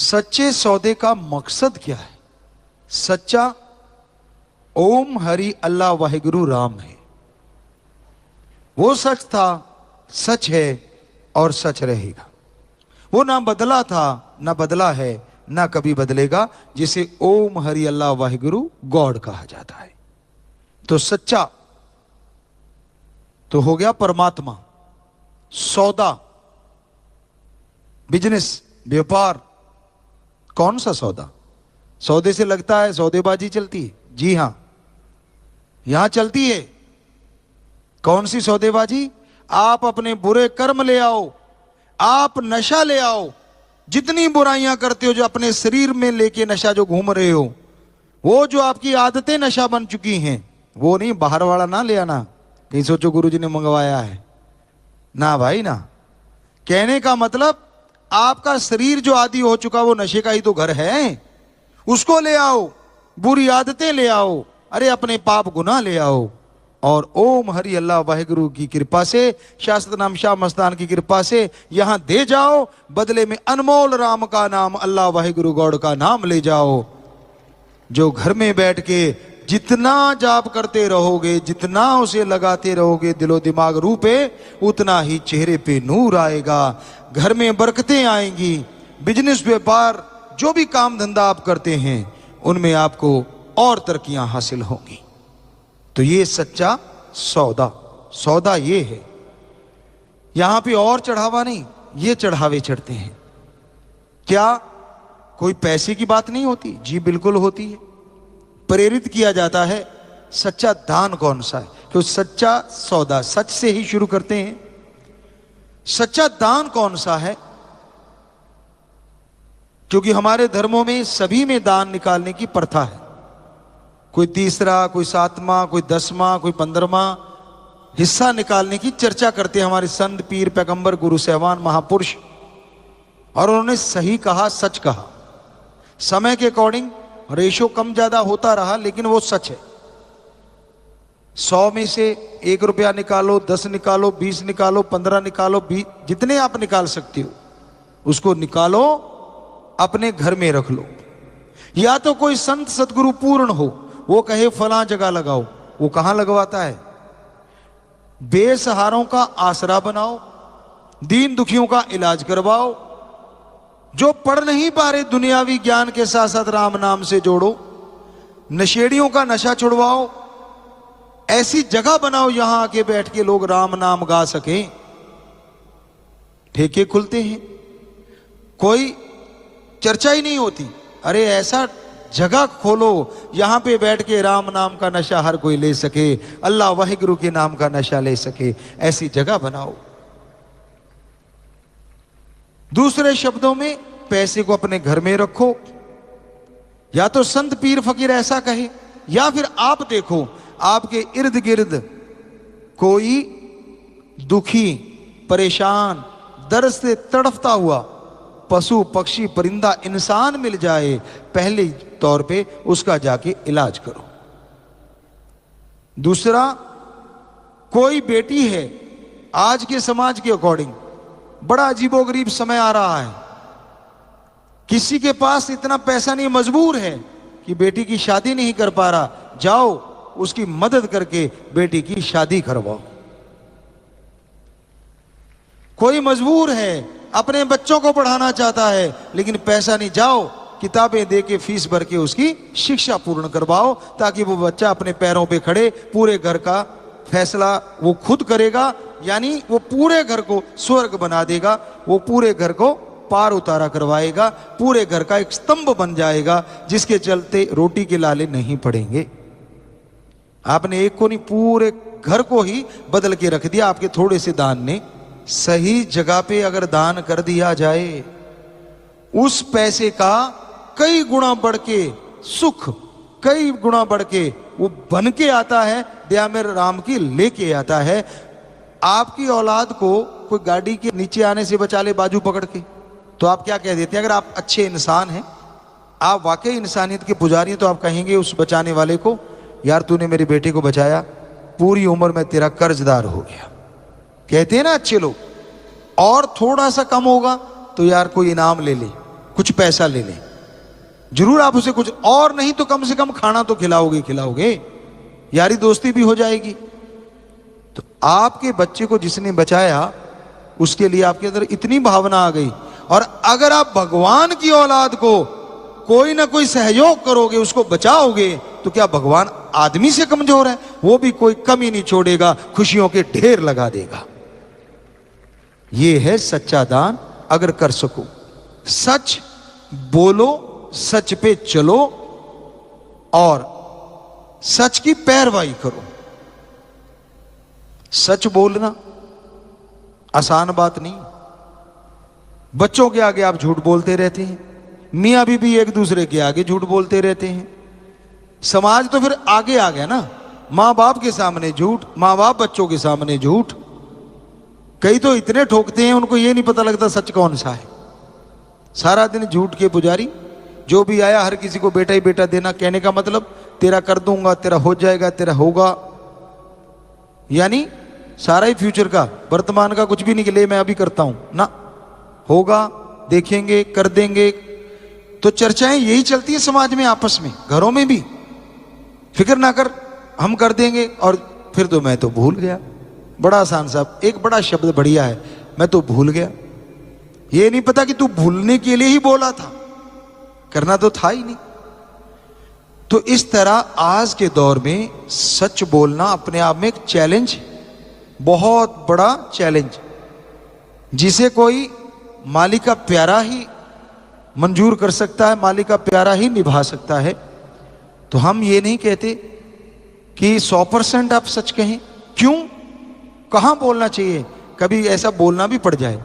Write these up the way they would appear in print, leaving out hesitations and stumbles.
सच्चे सौदे का मकसद क्या है? सच्चा ओम हरि अल्लाह वाहिगुरु राम है। वो सच था, सच है और सच रहेगा। वो ना बदला था, ना बदला है, ना कभी बदलेगा, जिसे ओम हरि अल्लाह वाहिगुरु गॉड कहा जाता है। तो सच्चा तो हो गया परमात्मा। सौदा, बिजनेस, व्यापार। कौन सा सौदा? सौदे से लगता है सौदेबाजी चलती है। जी हां, यहां चलती है। कौन सी सौदेबाजी? आप अपने बुरे कर्म ले आओ, आप नशा ले आओ। जितनी बुराइयां करते हो, जो अपने शरीर में लेके नशा जो घूम रहे हो, वो जो आपकी आदतें नशा बन चुकी हैं, वो नहीं, बाहर वाला ना ले आना कहीं सोचो गुरुजी ने मंगवाया है। ना भाई ना। कहने का मतलब आपका शरीर जो आदि हो चुका, वो नशे का ही तो घर है। उसको ले आओ, बुरी आदतें ले आओ, अरे अपने पाप गुनाह ले आओ, और ओम हरि अल्लाह वाहिगुरु की कृपा से, शास्त्र नाम शाह मस्तान की कृपा से यहां दे जाओ। बदले में अनमोल राम का नाम, अल्लाह वाहिगुरु गॉड का नाम ले जाओ। जो घर में बैठ के जितना जाप करते रहोगे, जितना उसे लगाते रहोगे दिलो दिमाग रूपे, उतना ही चेहरे पे नूर आएगा, घर में बरकतें आएंगी। बिजनेस, व्यापार, जो भी काम धंधा आप करते हैं, उनमें आपको और तरक्कियां हासिल होंगी। तो ये सच्चा सौदा। सौदा ये है। यहां पे और चढ़ावा नहीं, ये चढ़ावे चढ़ते हैं। क्या कोई पैसे की बात नहीं होती? जी बिल्कुल होती है। प्रेरित किया जाता है। सच्चा दान कौन सा है? तो सच्चा सौदा, सच से ही शुरू करते हैं। सच्चा दान कौन सा है? क्योंकि हमारे धर्मों में सभी में दान निकालने की प्रथा है। कोई तीसरा, कोई सातवां, कोई 10वां, कोई 15वां हिस्सा निकालने की चर्चा करते हैं हमारे संत, पीर, पैगंबर, गुरु साहबान, महापुरुष। और उन्होंने सही कहा, सच कहा। समय के अकॉर्डिंग रेशो कम ज्यादा होता रहा, लेकिन वो सच है। 100 में से 1 रुपया निकालो, 10 निकालो, 20 निकालो, 15 निकालो, 20, जितने आप निकाल सकते हो उसको निकालो, अपने घर में रख लो। या तो कोई संत सदगुरु पूर्ण हो, वो कहे फलां जगह लगाओ, वो कहां लगवाता है? बेसहारों का आसरा बनाओ, दीन दुखियों का इलाज करवाओ। जो पढ़ नहीं पा रहे, दुनियावी ज्ञान के साथ साथ राम नाम से जोड़ो। नशेड़ियों का नशा छुड़वाओ। ऐसी जगह बनाओ यहां आके बैठ के लोग राम नाम गा सके। ठेके खुलते हैं, कोई चर्चा ही नहीं होती। अरे ऐसा जगह खोलो यहां पे बैठ के राम नाम का नशा हर कोई ले सके, अल्लाह वाहिगुरु के नाम का नशा ले सके। ऐसी जगह बनाओ। दूसरे शब्दों में, पैसे को अपने घर में रखो। या तो संत पीर फकीर ऐसा कहे, या फिर आप देखो आपके इर्द गिर्द कोई दुखी, परेशान, दर्द से तड़फता हुआ पशु, पक्षी, परिंदा, इंसान मिल जाए, पहले तौर पे उसका जाके इलाज करो। दूसरा, कोई बेटी है, आज के समाज के अकॉर्डिंग बड़ा अजीबोगरीब समय आ रहा है, किसी के पास इतना पैसा नहीं, मजबूर है कि बेटी की शादी नहीं कर पा रहा, जाओ उसकी मदद करके बेटी की शादी करवाओ। कोई मजबूर है, अपने बच्चों को पढ़ाना चाहता है, लेकिन पैसा नहीं, जाओ किताबें दे के फीस भर के उसकी शिक्षा पूर्ण करवाओ, ताकि वो बच्चा अपने पैरों पे खड़े, पूरे घर का फैसला वो खुद करेगा। यानी वो पूरे घर को स्वर्ग बना देगा, वो पूरे घर को पार उतारा करवाएगा, पूरे घर का एक स्तंभ बन जाएगा, जिसके चलते रोटी के लाले नहीं पड़ेंगे। आपने एक को नहीं, पूरे घर को ही बदल के रख दिया आपके थोड़े से दान ने। सही जगह पे अगर दान कर दिया जाए, उस पैसे का कई गुना बढ़ के सुख, कई गुना बढ़ के वो बन के आता है, दया में राम की लेके आता है। आपकी औलाद को कोई गाड़ी के नीचे आने से बचा ले बाजू पकड़ के, तो आप क्या कह देते हैं? अगर आप अच्छे इंसान हैं, आप वाकई इंसानियत के पुजारी हैं, तो आप कहेंगे उस बचाने वाले को, यार तूने मेरी बेटी को बचाया, पूरी उम्र में तेरा कर्जदार हो गया। कहते हैं ना अच्छे लोग। और थोड़ा सा कम होगा तो यार कोई इनाम ले ले, कुछ पैसा ले लें, जरूर आप उसे कुछ और नहीं तो कम से कम खाना तो खिलाओगे, यारी दोस्ती भी हो जाएगी। तो आपके बच्चे को जिसने बचाया उसके लिए आपके अंदर इतनी भावना आ गई। और अगर आप भगवान की औलाद को कोई ना कोई सहयोग करोगे, उसको बचाओगे, तो क्या भगवान आदमी से कमजोर है? वो भी कोई कमी नहीं छोड़ेगा, खुशियों के ढेर लगा देगा। ये है सच्चा दान। अगर कर सको, सच बोलो, सच पे चलो और सच की पैरवाई करो। सच बोलना आसान बात नहीं। बच्चों के आगे आप झूठ बोलते रहते हैं, मियां बीवी एक दूसरे के आगे झूठ बोलते रहते हैं। समाज तो फिर आगे आ गया ना, मां बाप के सामने झूठ, मां बाप बच्चों के सामने झूठ। कई तो इतने ठोकते हैं उनको ये नहीं पता लगता सच कौन सा है। सारा दिन झूठ के पुजारी, जो भी आया हर किसी को बेटा ही बेटा देना, कहने का मतलब तेरा कर दूंगा, तेरा हो जाएगा, तेरा होगा, यानी सारा ही फ्यूचर का, वर्तमान का कुछ भी नहीं कि ले मैं अभी करता हूं ना, होगा, देखेंगे, कर देंगे। तो चर्चाएं यही चलती है समाज में, आपस में, घरों में भी। फिक्र ना कर, हम कर देंगे, और फिर तो मैं तो भूल गया। बड़ा आसान साहब, एक बड़ा शब्द बढ़िया है, मैं तो भूल गया। ये नहीं पता कि तू भूलने के लिए ही बोला था, करना तो था ही नहीं। तो इस तरह आज के दौर में सच बोलना अपने आप में एक चैलेंज है, बहुत बड़ा चैलेंज, जिसे कोई मालिक का प्यारा ही मंजूर कर सकता है, मालिक का प्यारा ही निभा सकता है। तो हम ये नहीं कहते कि 100% आप सच कहें। क्यों, कहां बोलना चाहिए, कभी ऐसा बोलना भी पड़ जाए।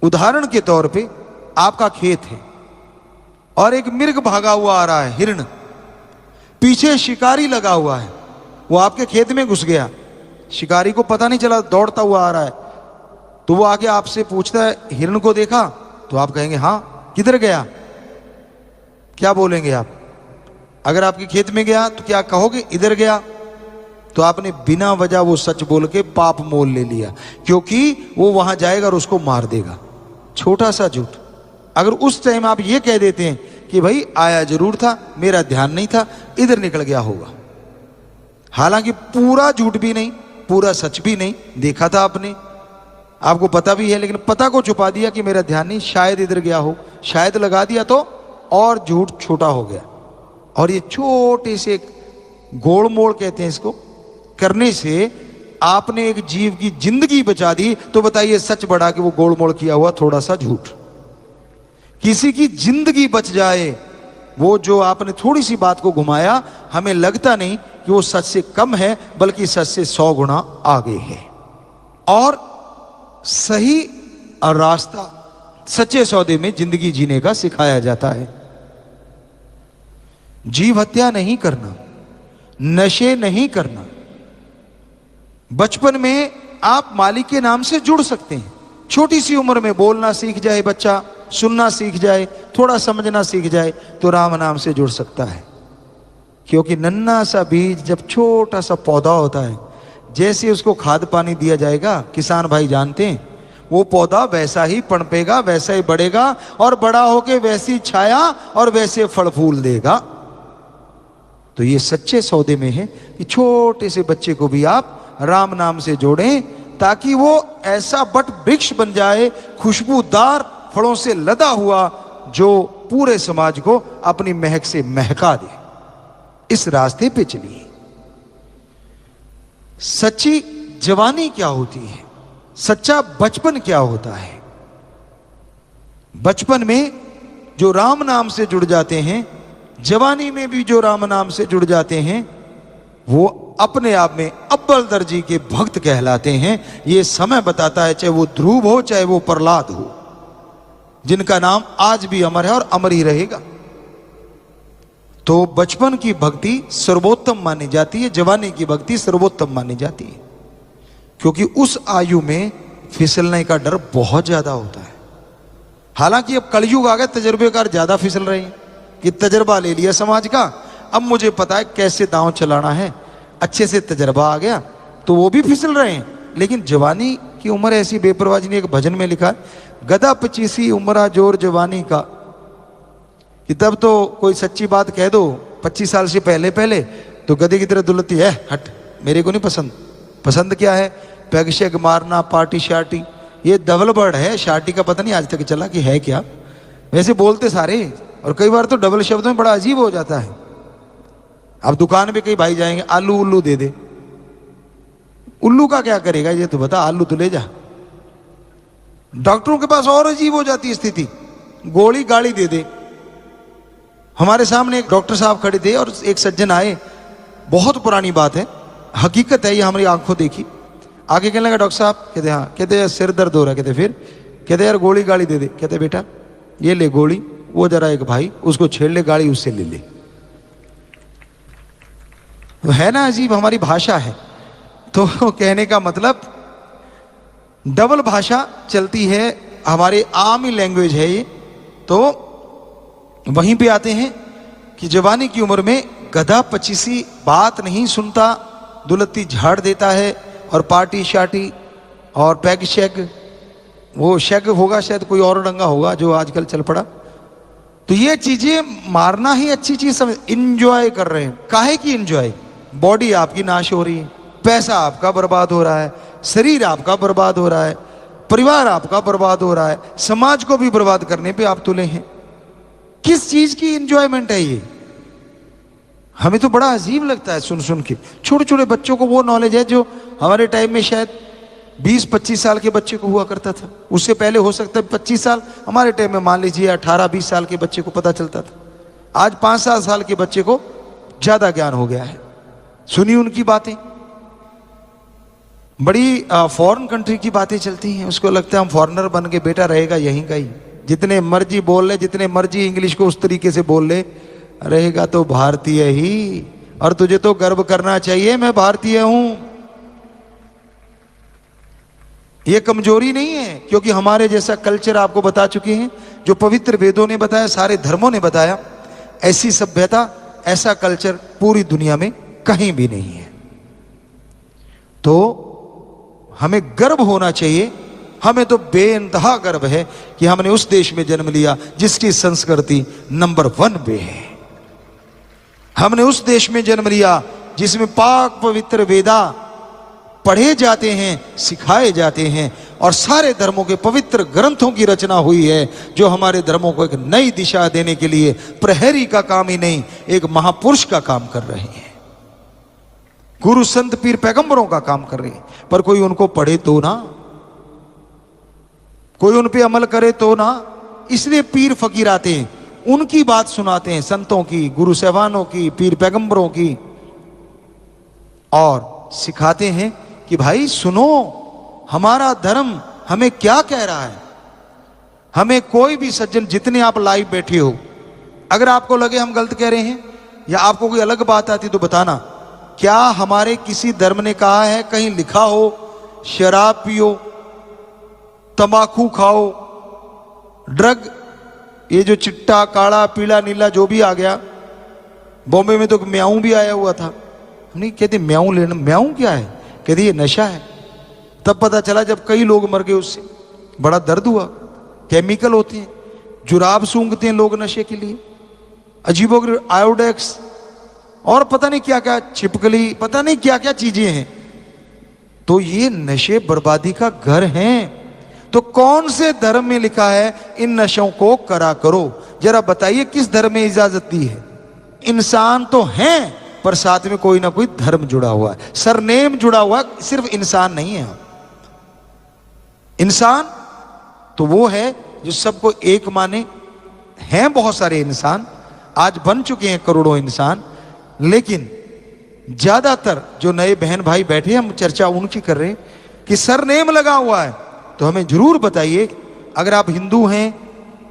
उदाहरण के तौर पे आपका खेत है और एक मिर्ग भागा हुआ आ रहा है, हिरण, पीछे शिकारी लगा हुआ है, वो आपके खेत में घुस गया, शिकारी को पता नहीं चला, दौड़ता हुआ आ रहा है। तो वो आके आपसे पूछता है, हिरण को देखा? तो आप कहेंगे हां। किधर गया? क्या बोलेंगे आप? अगर आपके खेत में गया तो क्या कहोगे? इधर गया। तो आपने बिना वजह वो सच बोल के पाप मोल ले लिया, क्योंकि वो वहां जाएगा और उसको मार देगा। छोटा सा झूठ। अगर उस टाइम आप ये कह देते हैं कि भाई आया जरूर था, मेरा ध्यान नहीं था, इधर निकल गया होगा, हालांकि पूरा झूठ भी नहीं, पूरा सच भी नहीं, देखा था आपने, आपको पता भी है, लेकिन पता को छुपा दिया कि मेरा ध्यान नहीं, शायद इधर गया हो, शायद लगा दिया तो और झूठ छोटा हो गया। और ये छोटे से गोड़ मोड़ कहते हैं इसको, करने से आपने एक जीव की जिंदगी बचा दी। तो बताइए सच बढ़ा के वो गोड़ मोड़ किया हुआ थोड़ा सा झूठ। किसी की जिंदगी बच जाए, वो जो आपने थोड़ी सी बात को घुमाया, हमें लगता नहीं कि वो सच से कम है, बल्कि सच से 100 गुना आगे है। और सही रास्ता सच्चे सौदे में जिंदगी जीने का सिखाया जाता है। जीव हत्या नहीं करना, नशे नहीं करना। बचपन में आप मालिक के नाम से जुड़ सकते हैं। छोटी सी उम्र में बोलना सीख जाए बच्चा, सुनना सीख जाए, थोड़ा समझना सीख जाए, तो राम नाम से जुड़ सकता है। क्योंकि नन्हा सा बीज जब छोटा सा पौधा होता है, जैसे उसको खाद पानी दिया जाएगा, किसान भाई जानते हैं, वो पौधा वैसा ही पनपेगा, वैसा ही बढ़ेगा, और बड़ा होके वैसी छाया और वैसे फल फूल देगा। तो ये सच्चे सौदे में है कि छोटे से बच्चे को भी आप राम नाम से जोड़ें, ताकि वो ऐसा बट वृक्ष बन जाए, खुशबूदार फलों से लदा हुआ, जो पूरे समाज को अपनी महक से महका दे। इस रास्ते पे चलिए। सच्ची जवानी क्या होती है, सच्चा बचपन क्या होता है? बचपन में जो राम नाम से जुड़ जाते हैं, जवानी में भी जो राम नाम से जुड़ जाते हैं, वो अपने आप में अव्वल दर्जे के भक्त कहलाते हैं। ये समय बताता है, चाहे वो ध्रुव हो, चाहे वो प्रहलाद हो, जिनका नाम आज भी अमर है और अमर ही रहेगा। तो बचपन की भक्ति सर्वोत्तम मानी जाती है, जवानी की भक्ति सर्वोत्तम मानी जाती है, क्योंकि उस आयु में फिसलने का डर बहुत ज्यादा होता है। हालांकि अब कलयुग आ गया, तजर्बेकार ज्यादा फिसल रहे हैं कि तजर्बा ले लिया समाज का, अब मुझे पता है कैसे दांव चलाना है, अच्छे से तजर्बा आ गया, तो वो भी फिसल रहे हैं। लेकिन जवानी की उम्र ऐसी बेपरवाही ने, एक भजन में लिखा है, गदा पचीसी उम्रा जोर जवानी का, कि तब तो कोई सच्ची बात कह दो 25 साल से पहले पहले तो गधे की तरह दुलती है, हट मेरे को नहीं पसंद। पसंद क्या है? पैग शैग मारना, पार्टी शार्टी। ये डबल वर्ड है, शार्टी का पता नहीं आज तक चला कि है क्या। वैसे बोलते सारे, और कई बार तो डबल शब्द में बड़ा अजीब हो जाता है। अब दुकान पे कई भाई जाएंगे, आलू उल्लू दे दे। उल्लू का क्या करेगा ये तो बता, आलू तो ले जा। डॉक्टरों के पास और अजीब हो जाती है स्थिति, गोली गाड़ी दे दे। हमारे सामने एक डॉक्टर साहब खड़े थे और एक सज्जन आए, बहुत पुरानी बात है, हकीकत है ये, हमारी आंखों देखी। आगे कहने लगा डॉक्टर साहब, कहते हाँ, कहते यार सिर दर्द हो रहा है, कहते फिर, कहते यार गोली गाड़ी दे दे। कहते बेटा ये ले गोली, वो जरा एक भाई उसको छेड़ ले, गाड़ी उससे ले ले। है ना अजीब, हमारी भाषा है। तो कहने का मतलब डबल भाषा चलती है, हमारे आम ही लैंग्वेज है ये। तो वहीं पे आते हैं कि जवानी की उम्र में गधा पचीसी बात नहीं सुनता, दुलत्ती झाड़ देता है, और पार्टी शार्टी और पैग शैग, वो शैग होगा शायद कोई और डंगा होगा जो आजकल चल पड़ा। तो ये चीजें मारना ही अच्छी चीज समझ, इंजॉय कर रहे हैं। काहे की इंजॉय? बॉडी आपकी नाश हो रही है, पैसा आपका बर्बाद हो रहा है, शरीर आपका बर्बाद हो रहा है, परिवार आपका बर्बाद हो रहा है, समाज को भी बर्बाद करने पे आप तुले हैं। किस चीज की इंजॉयमेंट है ये? हमें तो बड़ा अजीब लगता है सुन सुन के। छोटे छोटे बच्चों को वो नॉलेज है जो हमारे टाइम में शायद 20-25 साल के बच्चे को हुआ करता था। उससे पहले हो सकता है 25 साल, हमारे टाइम में मान लीजिए 18-20 साल के बच्चे को पता चलता था। आज 5-7 साल के बच्चे को ज्यादा ज्ञान हो गया है। सुनी उनकी बातें, बड़ी फॉरेन कंट्री की बातें चलती हैं। उसको लगता है हम फॉरेनर बन के, बेटा रहेगा यहीं का ही, जितने मर्जी बोल ले, जितने मर्जी इंग्लिश को उस तरीके से बोल ले, रहेगा तो भारतीय ही। और तुझे तो गर्व करना चाहिए, मैं भारतीय हूं। ये कमजोरी नहीं है, क्योंकि हमारे जैसा कल्चर आपको बता चुके हैं, जो पवित्र वेदों ने बताया, सारे धर्मों ने बताया। ऐसी सभ्यता, ऐसा कल्चर पूरी दुनिया में कहीं भी नहीं है। तो हमें गर्व होना चाहिए। हमें तो बेइंतहा गर्व है कि हमने उस देश में जन्म लिया जिसकी संस्कृति नंबर 1 पे है। हमने उस देश में जन्म लिया जिसमें पाक पवित्र वेदा पढ़े जाते हैं, सिखाए जाते हैं, और सारे धर्मों के पवित्र ग्रंथों की रचना हुई है, जो हमारे धर्मों को एक नई दिशा देने के लिए प्रहरी का काम ही नहीं, एक महापुरुष का काम कर रहे हैं। गुरु संत पीर पैगंबरों का काम कर रहे हैं। पर कोई उनको पढ़े तो ना, कोई उन पे अमल करे तो ना। इसलिए पीर फकीर आते हैं, उनकी बात सुनाते हैं, संतों की, गुरु साहबानों की, पीर पैगंबरों की, और सिखाते हैं कि भाई सुनो, हमारा धर्म हमें क्या कह रहा है। हमें कोई भी सज्जन, जितने आप लाइव बैठे हो, अगर आपको लगे हम गलत कह रहे हैं या आपको कोई अलग बात आती तो बताना। क्या हमारे किसी धर्म ने कहा है, कहीं लिखा हो शराब पियो, तंबाकू खाओ, ड्रग, ये जो चिट्टा काला पीला नीला जो भी आ गया, बॉम्बे में तो म्याऊ भी आया हुआ था। नहीं कहते म्याऊ लेना, म्याऊ क्या है? कहते ये नशा है। तब पता चला जब कई लोग मर गए उससे, बड़ा दर्द हुआ। केमिकल होते हैं, जुराब सूंघते हैं लोग नशे के लिए, अजीबोगरीब आयोडेक्स और पता नहीं क्या क्या, छिपकली, पता नहीं क्या क्या चीजें हैं। तो ये नशे बर्बादी का घर हैं। तो कौन से धर्म में लिखा है इन नशों को करा करो? जरा बताइए किस धर्म में इजाजत दी है? इंसान तो हैं, पर साथ में कोई ना कोई धर्म जुड़ा हुआ है, सरनेम जुड़ा हुआ है, सिर्फ इंसान नहीं है हम। इंसान तो वो है जो सबको एक माने। हैं बहुत सारे इंसान, आज बन चुके हैं करोड़ों इंसान, लेकिन ज्यादातर जो नए बहन भाई बैठे, हम चर्चा उनकी कर रहे हैं कि सरनेम लगा हुआ है। तो हमें जरूर बताइए, अगर आप हिंदू हैं,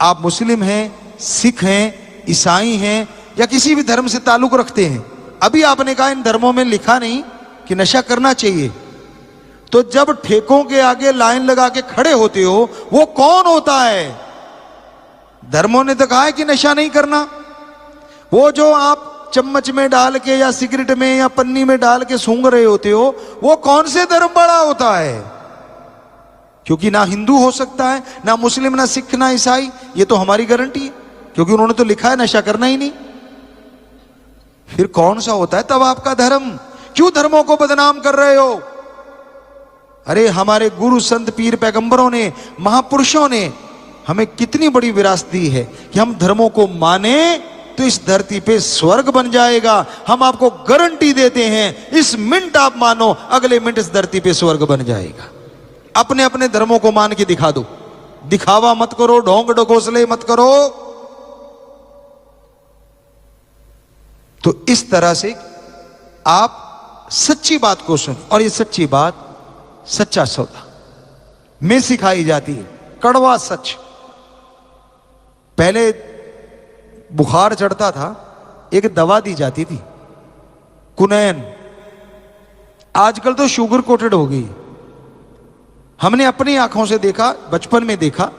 आप मुस्लिम हैं, सिख हैं, ईसाई हैं, या किसी भी धर्म से ताल्लुक रखते हैं। अभी आपने कहा इन धर्मों में लिखा नहीं कि नशा करना चाहिए। तो जब ठेकों के आगे लाइन लगा के खड़े होते हो, वो कौन होता है? धर्मों ने तो कहा है कि नशा नहीं करना। वो जो आप चम्मच में डाल के या सिगरेट में या पन्नी में डाल के सूंघ रहे होते हो, वो कौन से धर्म बड़ा होता है? क्योंकि ना हिंदू हो सकता है, ना मुस्लिम, ना सिख, ना ईसाई, ये तो हमारी गारंटी है, क्योंकि उन्होंने तो लिखा है नशा करना ही नहीं। फिर कौन सा होता है तब आपका धर्म? क्यों धर्मों को बदनाम कर रहे हो? अरे हमारे गुरु संत पीर पैगंबरों ने, महापुरुषों ने हमें कितनी बड़ी विरासत दी है कि हम धर्मों को माने तो इस धरती पे स्वर्ग बन जाएगा। हम आपको गारंटी देते हैं, इस मिनट आप मानो, अगले मिनट इस धरती पे स्वर्ग बन जाएगा। अपने अपने धर्मों को मान के दिखा दो, दिखावा मत करो, ढोंग ढकोसले मत करो। तो इस तरह से आप सच्ची बात को सुन, और ये सच्ची बात सच्चा सौदा में सिखाई जाती है, कड़वा सच। पहले बुखार चढ़ता था, एक दवा दी जाती थी कुनैन, आजकल तो शुगर कोटेड हो गई। हमने अपनी आंखों से देखा, बचपन में देखा,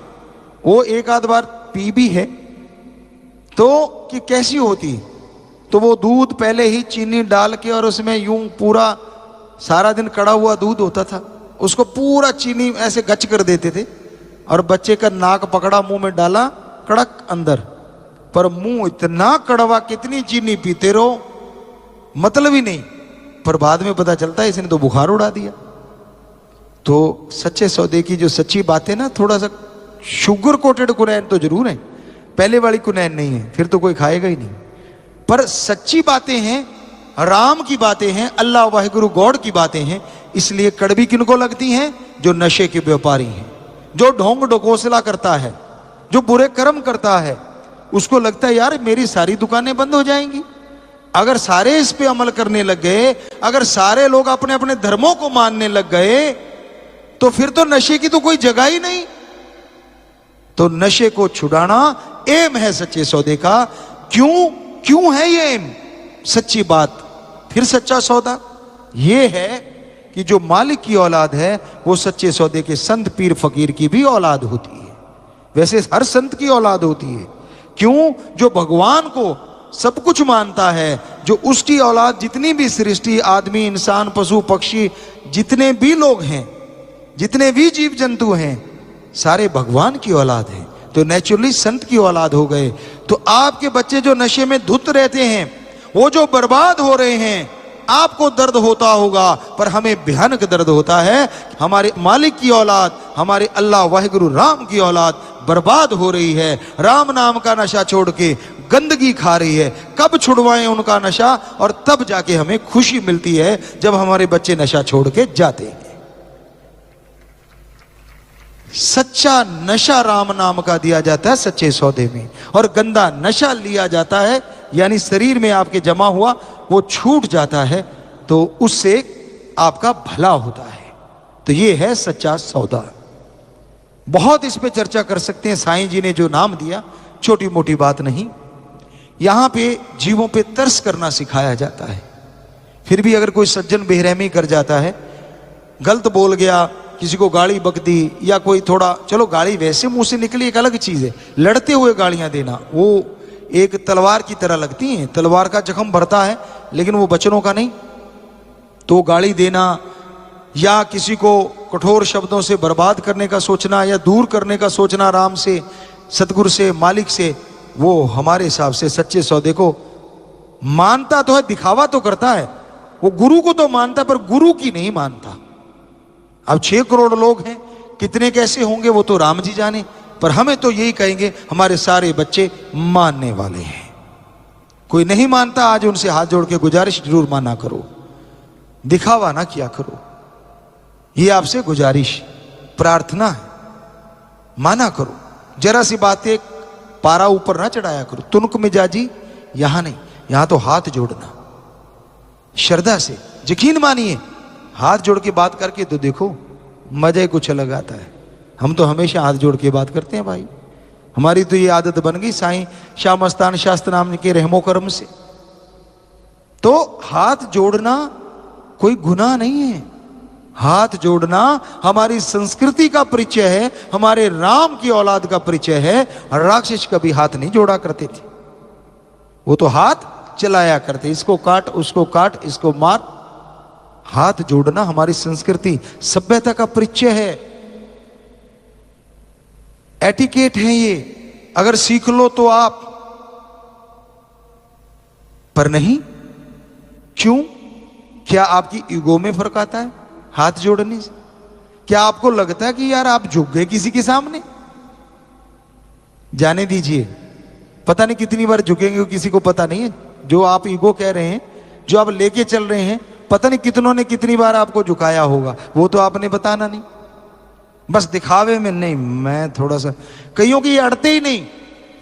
वो एक आध बार पी भी है तो कि कैसी होती। तो वो दूध पहले ही चीनी डाल के और उसमें यूं पूरा सारा दिन कड़ा हुआ दूध होता था, उसको पूरा चीनी ऐसे गच कर देते थे और बच्चे का नाक पकड़ा, मुंह में डाला, कड़क अंदर, पर मुंह इतना कड़वा, कितनी चीनी पीते रहो, मतलब ही नहीं। पर बाद में पता चलता है इसने तो बुखार उड़ा दिया। तो सच्चे सौदे की जो सच्ची बातें ना, थोड़ा सा शुगर कोटेड कुनैन तो जरूर है, पहले वाली कुनैन नहीं है, फिर तो कोई खाएगा ही नहीं। पर सच्ची बातें हैं, राम की बातें हैं, अल्लाह वाहिगुरु गॉड की बातें हैं। इसलिए कड़वी किनको लगती हैं? जो नशे के व्यापारी हैं, जो ढोंग ढकोसला करता है, जो बुरे कर्म करता है, उसको लगता है यार मेरी सारी दुकानें बंद हो जाएंगी। अगर सारे इस पे अमल करने लग गए, अगर सारे लोग अपने अपने धर्मों को मानने लग गए, तो फिर तो नशे की तो कोई जगह ही नहीं। तो नशे को छुड़ाना एम है सच्चे सौदे का। क्यों है ये एम? सच्ची बात, फिर सच्चा सौदा ये है कि जो मालिक की औलाद है वो सच्चे सौदे के संत पीर फकीर की भी औलाद होती है। वैसे हर संत की औलाद होती है। क्यों? जो भगवान को सब कुछ मानता है, जो उसकी औलाद जितनी भी सृष्टि, आदमी, इंसान, पशु पक्षी, जितने भी लोग हैं, जितने भी जीव जंतु हैं, सारे भगवान की औलाद हैं। तो नेचुरली संत की औलाद हो गए। तो आपके बच्चे जो नशे में धुत रहते हैं, वो जो बर्बाद हो रहे हैं, आपको दर्द होता होगा, पर हमें भयानक दर्द होता है। हमारे मालिक की औलाद, हमारे अल्लाह वाहिगुरु राम की औलाद बर्बाद हो रही है, राम नाम का नशा छोड़ के गंदगी खा रही है। कब छुड़वाएं उनका नशा? और तब जाके हमें खुशी मिलती है जब हमारे बच्चे नशा छोड़ के जाते हैं। सच्चा नशा राम नाम का दिया जाता है सच्चे सौदे में, और गंदा नशा लिया जाता है, यानी शरीर में आपके जमा हुआ वो छूट जाता है, तो उससे आपका भला होता है। तो ये है सच्चा सौदा। बहुत इस पे चर्चा कर सकते हैं। साईं जी ने जो नाम दिया, छोटी मोटी बात नहीं। यहां पे जीवों पे तरस करना सिखाया जाता है। फिर भी अगर कोई सज्जन बेरहमी कर जाता है, गलत बोल गया, किसी को गाली बक दी, या कोई थोड़ा, चलो गाली वैसे मुंह से निकली एक अलग चीज है, लड़ते हुए गालियां देना वो एक तलवार की तरह लगती हैं। तलवार का जख्म भरता है लेकिन वो बचनों का नहीं। तो गाली देना या किसी को कठोर शब्दों से बर्बाद करने का सोचना या दूर करने का सोचना राम से, सतगुरु से, मालिक से, वो हमारे हिसाब से सच्चे सौदे को मानता तो है, दिखावा तो करता है। वो गुरु को तो मानता पर गुरु की नहीं मानता। अब 6 करोड़ लोग हैं, कितने कैसे होंगे वो तो राम जी जाने, पर हमें तो यही कहेंगे हमारे सारे बच्चे मानने वाले हैं। कोई नहीं मानता, आज उनसे हाथ जोड़ के गुजारिश जरूर माना करो, दिखावा ना किया करो। ये आपसे गुजारिश, प्रार्थना है, माना करो। जरा सी बात एक पारा ऊपर ना चढ़ाया करो। तुनक मिजाजी यहां नहीं, यहां तो हाथ जोड़ना, श्रद्धा से, यकीन मानिए, हाथ जोड़ के बात करके तो देखो, मजा कुछ अलग आता है। हम तो हमेशा हाथ जोड़ के बात करते हैं भाई, हमारी तो ये आदत बन गई साईं शाह मस्तान शास्त्र नाम के रहमो करम से। तो हाथ जोड़ना कोई गुनाह नहीं है। हाथ जोड़ना हमारी संस्कृति का परिचय है, हमारे राम की औलाद का परिचय है। राक्षस कभी हाथ नहीं जोड़ा करते थे, वो तो हाथ चलाया करते, इसको काट, उसको काट, इसको मार। हाथ जोड़ना हमारी संस्कृति, सभ्यता का परिचय है। एटिकेट है ये, अगर सीख लो तो आप, पर नहीं। क्यों? क्या आपकी ईगो में फर्क आता है हाथ जोड़ने से? क्या आपको लगता है कि यार आप झुक गए किसी के सामने? जाने दीजिए, पता नहीं कितनी बार झुकेंगे किसी को पता नहीं है। जो आप ईगो कह रहे हैं, जो आप लेके चल रहे हैं, पता नहीं कितनों ने कितनी बार आपको झुकाया होगा, वो तो आपने बताना नहीं। बस दिखावे में नहीं, मैं थोड़ा सा, कईयों की अड़ते ही नहीं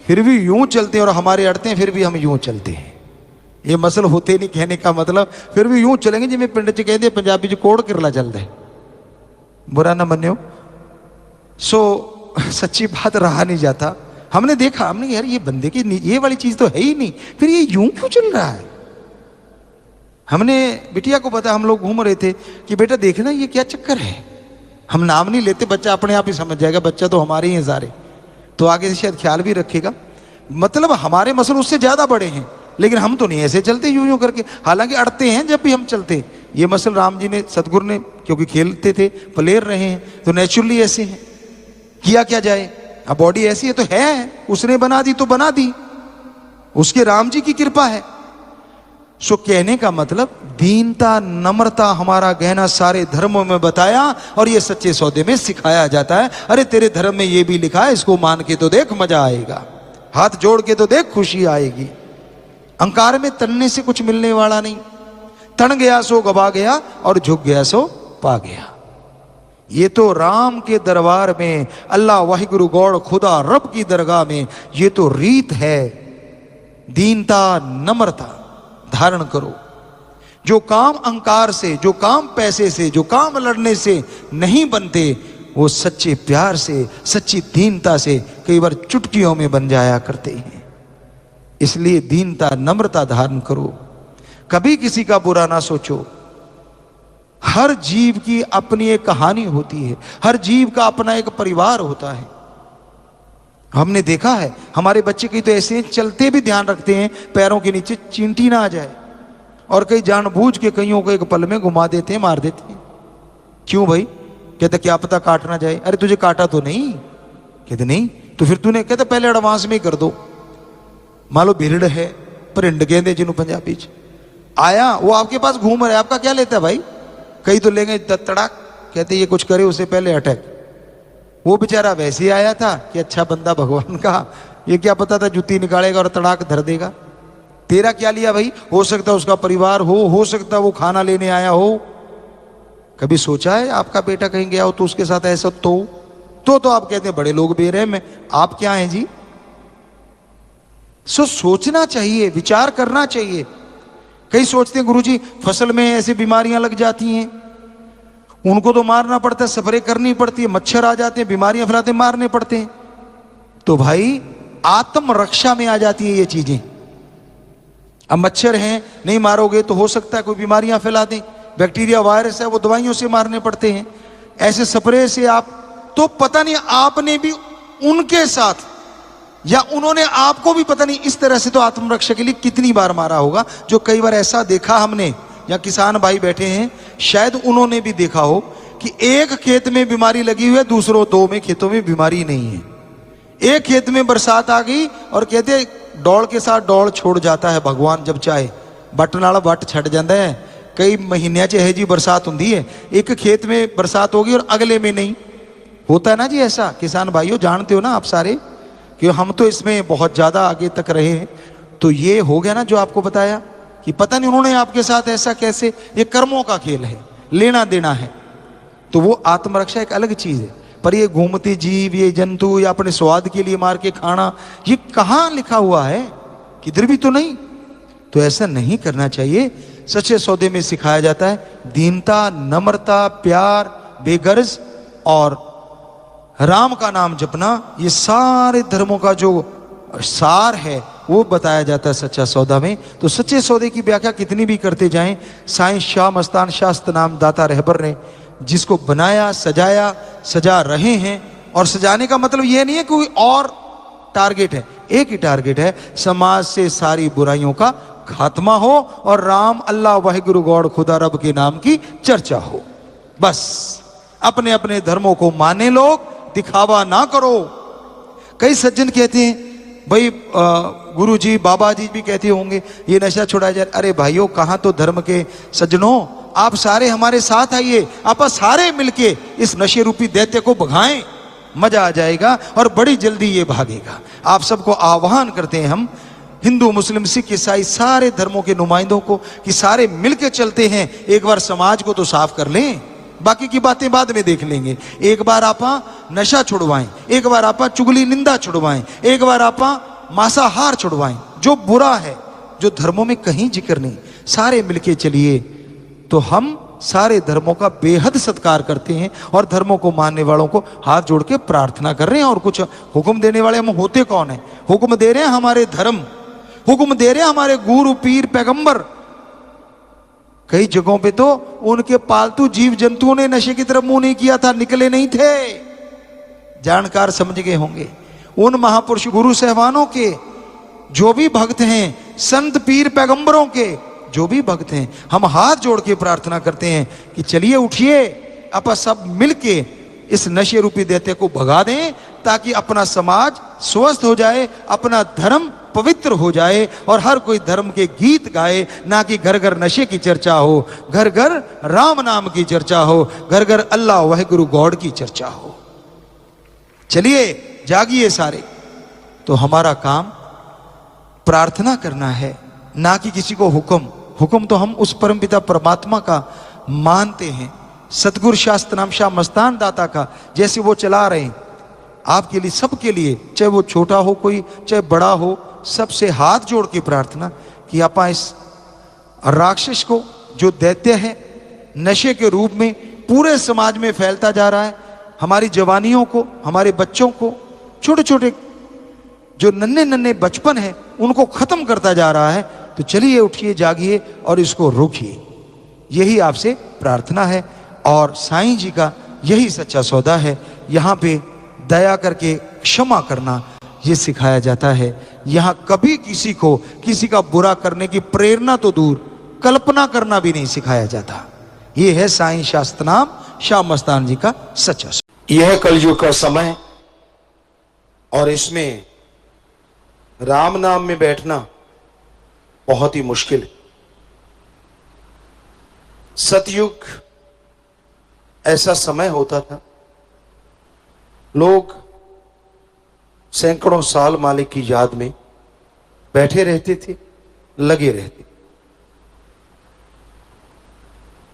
फिर भी यूं चलते हैं, और हमारे अड़ते हैं फिर भी हम यूं चलते हैं। ये मसल होते नहीं कहने का मतलब, फिर भी यूं चलेंगे जिम्मे पिंड च कहते पंजाबी च कोड़ किरला चलता है, बुरा ना मनियो। सो सच्ची बात रहा नहीं जाता। हमने देखा, हमने यार ये बंदे की ये वाली चीज तो है ही नहीं, फिर ये यूं क्यों चल रहा है? हमने बिटिया को पता, हम लोग घूम रहे थे कि बेटा देखना ये क्या चक्कर है। हम नाम नहीं लेते, बच्चा अपने आप ही समझ जाएगा, बच्चा तो हमारे ही हैं सारे, तो आगे से शायद ख्याल भी रखेगा। मतलब हमारे मसल उससे ज्यादा बड़े हैं, लेकिन हम तो नहीं ऐसे चलते यूं यूं करके, हालांकि अड़ते हैं जब भी हम चलते। ये मसल राम जी ने, सतगुरु ने, क्योंकि खेलते थे, प्लेयर रहे हैं, तो नेचुरली ऐसे हैं। किया क्या जाए, अब बॉडी ऐसी है तो है, उसने बना दी तो बना दी, उसके राम जी की कृपा है। सो कहने का मतलब दीनता, नम्रता हमारा गहना सारे धर्मों में बताया, और ये सच्चे सौदे में सिखाया जाता है। अरे तेरे धर्म में ये भी लिखा है, इसको मान के तो देख मजा आएगा, हाथ जोड़ के तो देख खुशी आएगी। अहंकार में तनने से कुछ मिलने वाला नहीं। तन गया सो गवा गया, और झुक गया सो पा गया। ये तो राम के दरबार में, अल्लाह वाहिगुरु गौड़ खुदा रब की दरगाह में ये तो रीत है। दीनता, नम्रता धारण करो। जो काम अहंकार से, जो काम पैसे से, जो काम लड़ने से नहीं बनते, वो सच्चे प्यार से, सच्ची दीनता से कई बार चुटकियों में बन जाया करते हैं। इसलिए दीनता, नम्रता धारण करो। कभी किसी का बुरा ना सोचो। हर जीव की अपनी एक कहानी होती है, हर जीव का अपना एक परिवार होता है। हमने देखा है हमारे बच्चे कई तो ऐसे चलते भी ध्यान रखते हैं पैरों के नीचे चींटी ना आ जाए, और कई जानबूझ के कईयों को एक पल में घुमा देते हैं, मार देते हैं। क्यों भाई? कहते क्या पता काट ना जाए। अरे तुझे काटा तो नहीं? कहते नहीं। तो फिर तूने, कहते पहले एडवांस में ही कर दो। मान लो भिरड़ है, परिंड कहते जिन्हों पंजाबी च आया, वो आपके पास घूम रहा है, आपका क्या लेता है भाई? कई तो लेंगे तड़ाक, कहते ये कुछ करे उससे पहले अटैक। वो बेचारा वैसे ही आया था कि अच्छा बंदा भगवान का, ये क्या पता था जुत्ती निकालेगा और तड़ाक धर देगा। तेरा क्या लिया भाई? हो सकता उसका परिवार हो सकता वो खाना लेने आया हो। कभी सोचा है आपका बेटा कहीं गया हो तो उसके साथ ऐसा तो आप कहते हैं बड़े लोग बेरहम में, आप क्या हैं जी? सोचना चाहिए, विचार करना चाहिए। कई सोचते हैं गुरुजी फसल में ऐसी बीमारियां लग जाती हैं, उनको तो मारना पड़ता है, स्प्रे करनी पड़ती है, मच्छर आ जाते हैं, बीमारियां फैलाते, मारने पड़ते हैं। तो भाई आत्मरक्षा में आ जाती है ये चीजें। अब मच्छर हैं, नहीं मारोगे तो हो सकता है कोई बीमारियां फैला दें, बैक्टीरिया वायरस है, वो दवाइयों से मारने पड़ते हैं। ऐसे स्प्रे से आप, तो पता नहीं आपने भी उनके साथ या उन्होंने आपको भी पता नहीं इस तरह से तो आत्मरक्षा के लिए कितनी बार मारा होगा। जो कई बार ऐसा देखा हमने, या किसान भाई बैठे हैं, शायद उन्होंने भी देखा हो कि एक खेत में बीमारी लगी हुई है, दूसरों 2 में खेतों में बीमारी नहीं है। एक खेत में बरसात आ गई और कहते डौल के साथ डौल छोड़ जाता है भगवान जब चाहे, बट नाल बट छट जाता है। कई महीनों च यह जी बरसात होती है, एक खेत में बरसात होगी और अगले में नहीं। होता है ना जी ऐसा, किसान भाइयों जानते हो ना आप सारे, कि हम तो इसमें बहुत ज्यादा आगे तक रहे हैं। तो ये हो गया ना जो आपको बताया कि पता नहीं उन्होंने आपके साथ ऐसा कैसे, ये कर्मों का खेल है, लेना देना है। तो वो आत्मरक्षा एक अलग चीज है। पर ये घूमती जीव, ये जंतु, या अपने स्वाद के लिए मार के खाना, ये कहाँ लिखा हुआ है? किधर भी तो नहीं। तो ऐसा नहीं करना चाहिए। सच्चे सौदे में सिखाया जाता है दीनता, नम्रता, प्यार, बेगर्ज और राम का नाम जपना। ये सारे धर्मों का जो सार है वो बताया जाता है सच्चा सौदा में। तो सच्चे सौदे की व्याख्या कितनी भी करते जाएं, साईं शाह मस्तान शास्त्र नाम दाता रहबर ने जिसको बनाया, सजाया, सजा रहे हैं। और सजाने का मतलब ये नहीं है कोई और टारगेट है, एक ही टारगेट है, समाज से सारी बुराइयों का खात्मा हो और राम, अल्लाह, वाहिगुरु गौड़ खुदा रब के नाम की चर्चा हो। बस अपने अपने धर्मों को माने लोग, दिखावा ना करो। कई सज्जन कहते हैं भाई गुरु जी बाबा जी भी कहते होंगे ये नशा छुड़ाया जाए। अरे भाइयों, कहाँ तो धर्म के सज्जनों, आप सारे हमारे साथ आइए, आप सारे मिलके इस नशे रूपी दैत्य को भगाएं, मजा आ जाएगा और बड़ी जल्दी ये भागेगा। आप सबको आह्वान करते हैं हम, हिंदू मुस्लिम सिख ईसाई सारे धर्मों के नुमाइंदों को, कि सारे मिलके चलते हैं। एक बार समाज को तो साफ कर लें, बाकी की बातें बाद में देख लेंगे। एक बार आपा नशा छुड़वाएं, एक बार आपा चुगली निंदा छुड़वाएं, एक बार आपा मांसाहार छुड़वाएं। जो बुरा है, जो धर्मों में कहीं जिक्र नहीं, सारे मिलके चलिए तो हम सारे धर्मों का बेहद सत्कार करते हैं और धर्मों को मानने वालों को हाथ जोड़ के प्रार्थना कर रहे हैं। और कुछ हुक्म देने वाले हम होते कौन है? हुक्म दे रहे हैं हमारे धर्म, हुक्म दे रहे हैं हमारे गुरु पीर पैगंबर। कई जगहों पे तो उनके पालतू जीव जंतुओं ने नशे की तरफ मुंह नहीं किया था, निकले नहीं थे। जानकार समझ गए होंगे। उन महापुरुष गुरु सहवानों के जो भी भक्त हैं, संत पीर पैगंबरों के जो भी भक्त हैं, हम हाथ जोड़ के प्रार्थना करते हैं कि चलिए उठिए, आप सब मिलके इस नशे रूपी दैत्य को भगा दें, ताकि अपना समाज स्वस्थ हो जाए, अपना धर्म पवित्र हो जाए और हर कोई धर्म के गीत गाए, ना कि घर घर नशे की चर्चा हो, घर घर राम नाम की चर्चा हो, घर घर अल्लाह वाहिगुरु गॉड की चर्चा हो। चलिए जागिए सारे। तो हमारा काम प्रार्थना करना है, ना कि किसी को हुक्म। हुक्म तो हम उस परमपिता परमात्मा का मानते हैं, सतगुरु शास्त्र नाम शाह मस्तान दाता का, जैसे वो चला रहे हैं आपके लिए, सबके लिए, चाहे वो छोटा हो कोई, चाहे बड़ा हो, सबसे हाथ जोड़ के प्रार्थना कि आप इस राक्षस को, जो दैत्य है नशे के रूप में पूरे समाज में फैलता जा रहा है, हमारी जवानियों को, हमारे बच्चों को, छोटे छोटे जो नन्हे नन्हे बचपन है उनको खत्म करता जा रहा है। तो चलिए उठिए, जागिए और इसको रोकिए। यही आपसे प्रार्थना है और साईं जी का यही सच्चा सौदा है। यहाँ पे दया करके क्षमा करना ये सिखाया जाता है। यहाँ कभी किसी को किसी का बुरा करने की प्रेरणा तो दूर, कल्पना करना भी नहीं सिखाया जाता। ये है साईं शास्त्र नाम शाह मस्तान जी का सच्चा सौदा। यह कलयुग का समय और इसमें राम नाम में बैठना बहुत ही मुश्किल है। सतयुग ऐसा समय होता था, लोग सैकड़ों साल मालिक की याद में बैठे रहते थे, लगे रहते।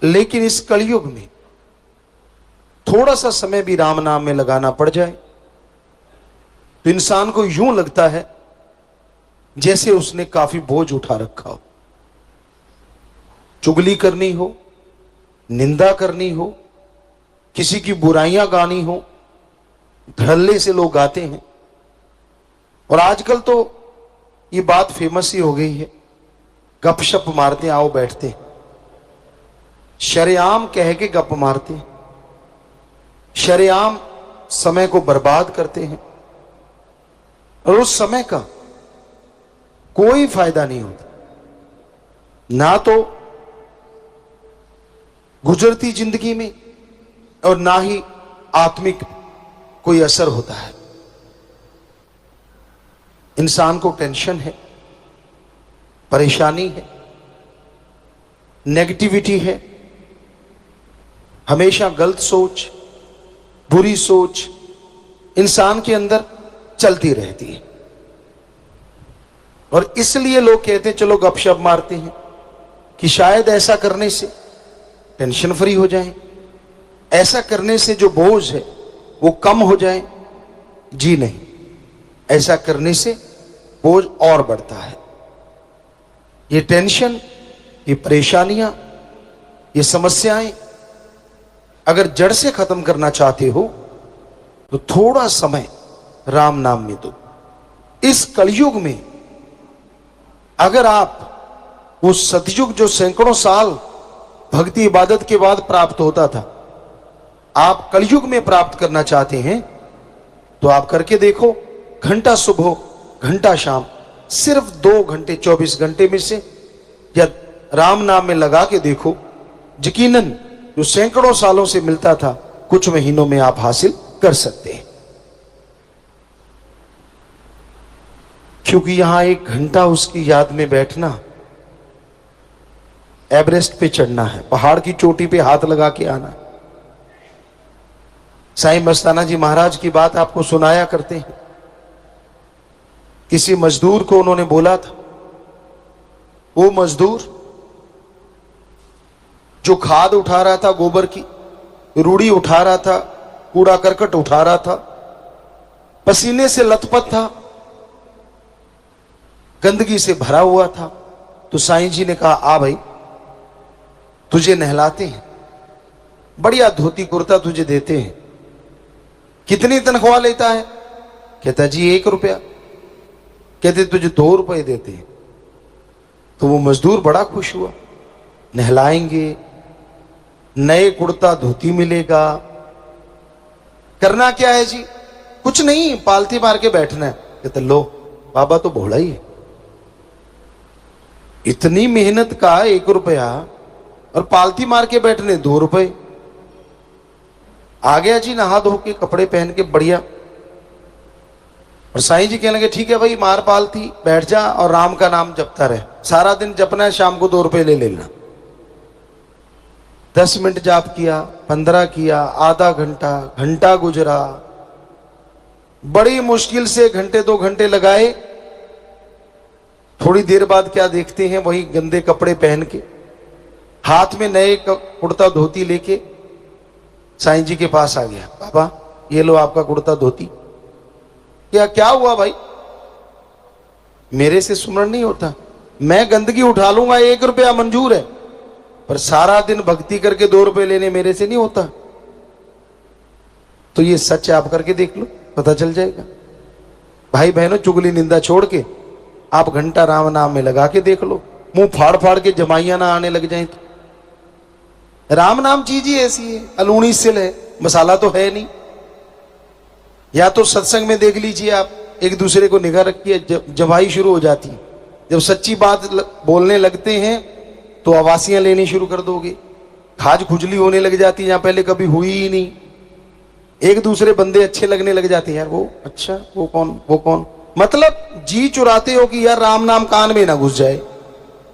लेकिन इस कलयुग में थोड़ा सा समय भी राम नाम में लगाना पड़ जाए तो इंसान को यूं लगता है जैसे उसने काफी बोझ उठा रखा हो। चुगली करनी हो, निंदा करनी हो, किसी की बुराइयां गानी हो, धड़ल्ले से लोग गाते हैं। और आजकल तो ये बात फेमस ही हो गई है, गपशप मारते आओ बैठते, शरेआम कह के गप मारते, शरेआम समय को बर्बाद करते हैं और उस समय का कोई फायदा नहीं होता। ना तो गुजरती जिंदगी में और ना ही आत्मिक कोई असर होता है। इंसान को टेंशन है, परेशानी है, नेगेटिविटी है, हमेशा गलत सोच, बुरी सोच इंसान के अंदर चलती रहती है। और इसलिए लोग कहते हैं चलो गपशप मारते हैं कि शायद ऐसा करने से टेंशन फ्री हो जाए, ऐसा करने से जो बोझ है वो कम हो जाए। जी नहीं, ऐसा करने से बोझ और बढ़ता है। ये टेंशन, ये परेशानियां, ये समस्याएं अगर जड़ से खत्म करना चाहते हो तो थोड़ा समय राम नाम में दो। इस कलयुग में अगर आप वो सतयुग जो सैकड़ों साल भक्ति इबादत के बाद प्राप्त होता था, आप कलयुग में प्राप्त करना चाहते हैं तो आप करके देखो। घंटा सुबह, घंटा शाम, सिर्फ 2 घंटे 24 घंटे में से या राम नाम में लगा के देखो। यकीनन जो सैकड़ों सालों से मिलता था कुछ महीनों में आप हासिल कर सकते हैं। क्योंकि यहां 1 घंटा उसकी याद में बैठना, एवरेस्ट पे चढ़ना है, पहाड़ की चोटी पे हाथ लगा के आना। साईं मस्ताना जी महाराज की बात आपको सुनाया करते हैं। किसी मजदूर को उन्होंने बोला था, वो मजदूर जो खाद उठा रहा था, गोबर की रूढ़ी उठा रहा था, कूड़ा करकट उठा रहा था, पसीने से लथपथ था, गंदगी से भरा हुआ था। तो साईं जी ने कहा, आ भाई तुझे नहलाते हैं, बढ़िया धोती कुर्ता तुझे देते हैं। कितनी तनख्वाह लेता है? कहता जी 1 रुपया। कहते तुझे 2 रुपए देते हैं। तो वो मजदूर बड़ा खुश हुआ, नहलाएंगे, नए कुर्ता धोती मिलेगा। करना क्या है जी? कुछ नहीं, पालती मार के बैठना है। कहते लो बाबा तो भोला ही है, इतनी मेहनत का 1 रुपया और पालती मार के बैठने 2 रुपए। आ गया जी नहा धो के, कपड़े पहन के बढ़िया। और साईं जी कहने लगे, ठीक है भाई, मार पालती, बैठ जा और राम का नाम जपता रहे। सारा दिन जपना है, शाम को 2 रुपए ले लेना। 10 मिनट जाप किया, 15 किया, आधा घंटा, घंटा गुजरा। बड़ी मुश्किल से 1-2 घंटे लगाए। थोड़ी देर बाद क्या देखते हैं, वही गंदे कपड़े पहन के, हाथ में नए कुर्ता धोती लेके साईं जी के पास आ गया। बाबा ये लो आपका कुर्ता धोती। क्या हुआ भाई? मेरे से सुमरण नहीं होता, मैं गंदगी उठा लूंगा, 1 रुपया मंजूर है, पर सारा दिन भक्ति करके 2 रुपए लेने मेरे से नहीं होता। तो ये सच आप करके देख लो, पता चल जाएगा। भाई बहनों, चुगली निंदा छोड़ के आप घंटा राम नाम में लगा के देख लो, मुंह फाड़ फाड़ के जमाइयां ना आने लग जाए। तो राम नाम चीज ही ऐसी है, अलूणी सिल है, मसाला तो है नहीं। या तो सत्संग में देख लीजिए आप, एक दूसरे को निगाह रखिए, जवाई शुरू हो जाती है। जब सच्ची बात बोलने लगते हैं तो आवासियां लेनी शुरू कर दोगे, खाज खुजली होने लग जाती है, यहाँ पहले कभी हुई ही नहीं। एक दूसरे बंदे अच्छे लगने लग जाते हैं, यार वो अच्छा, वो कौन, वो कौन। मतलब जी चुराते हो कि यार राम नाम कान में ना घुस जाए।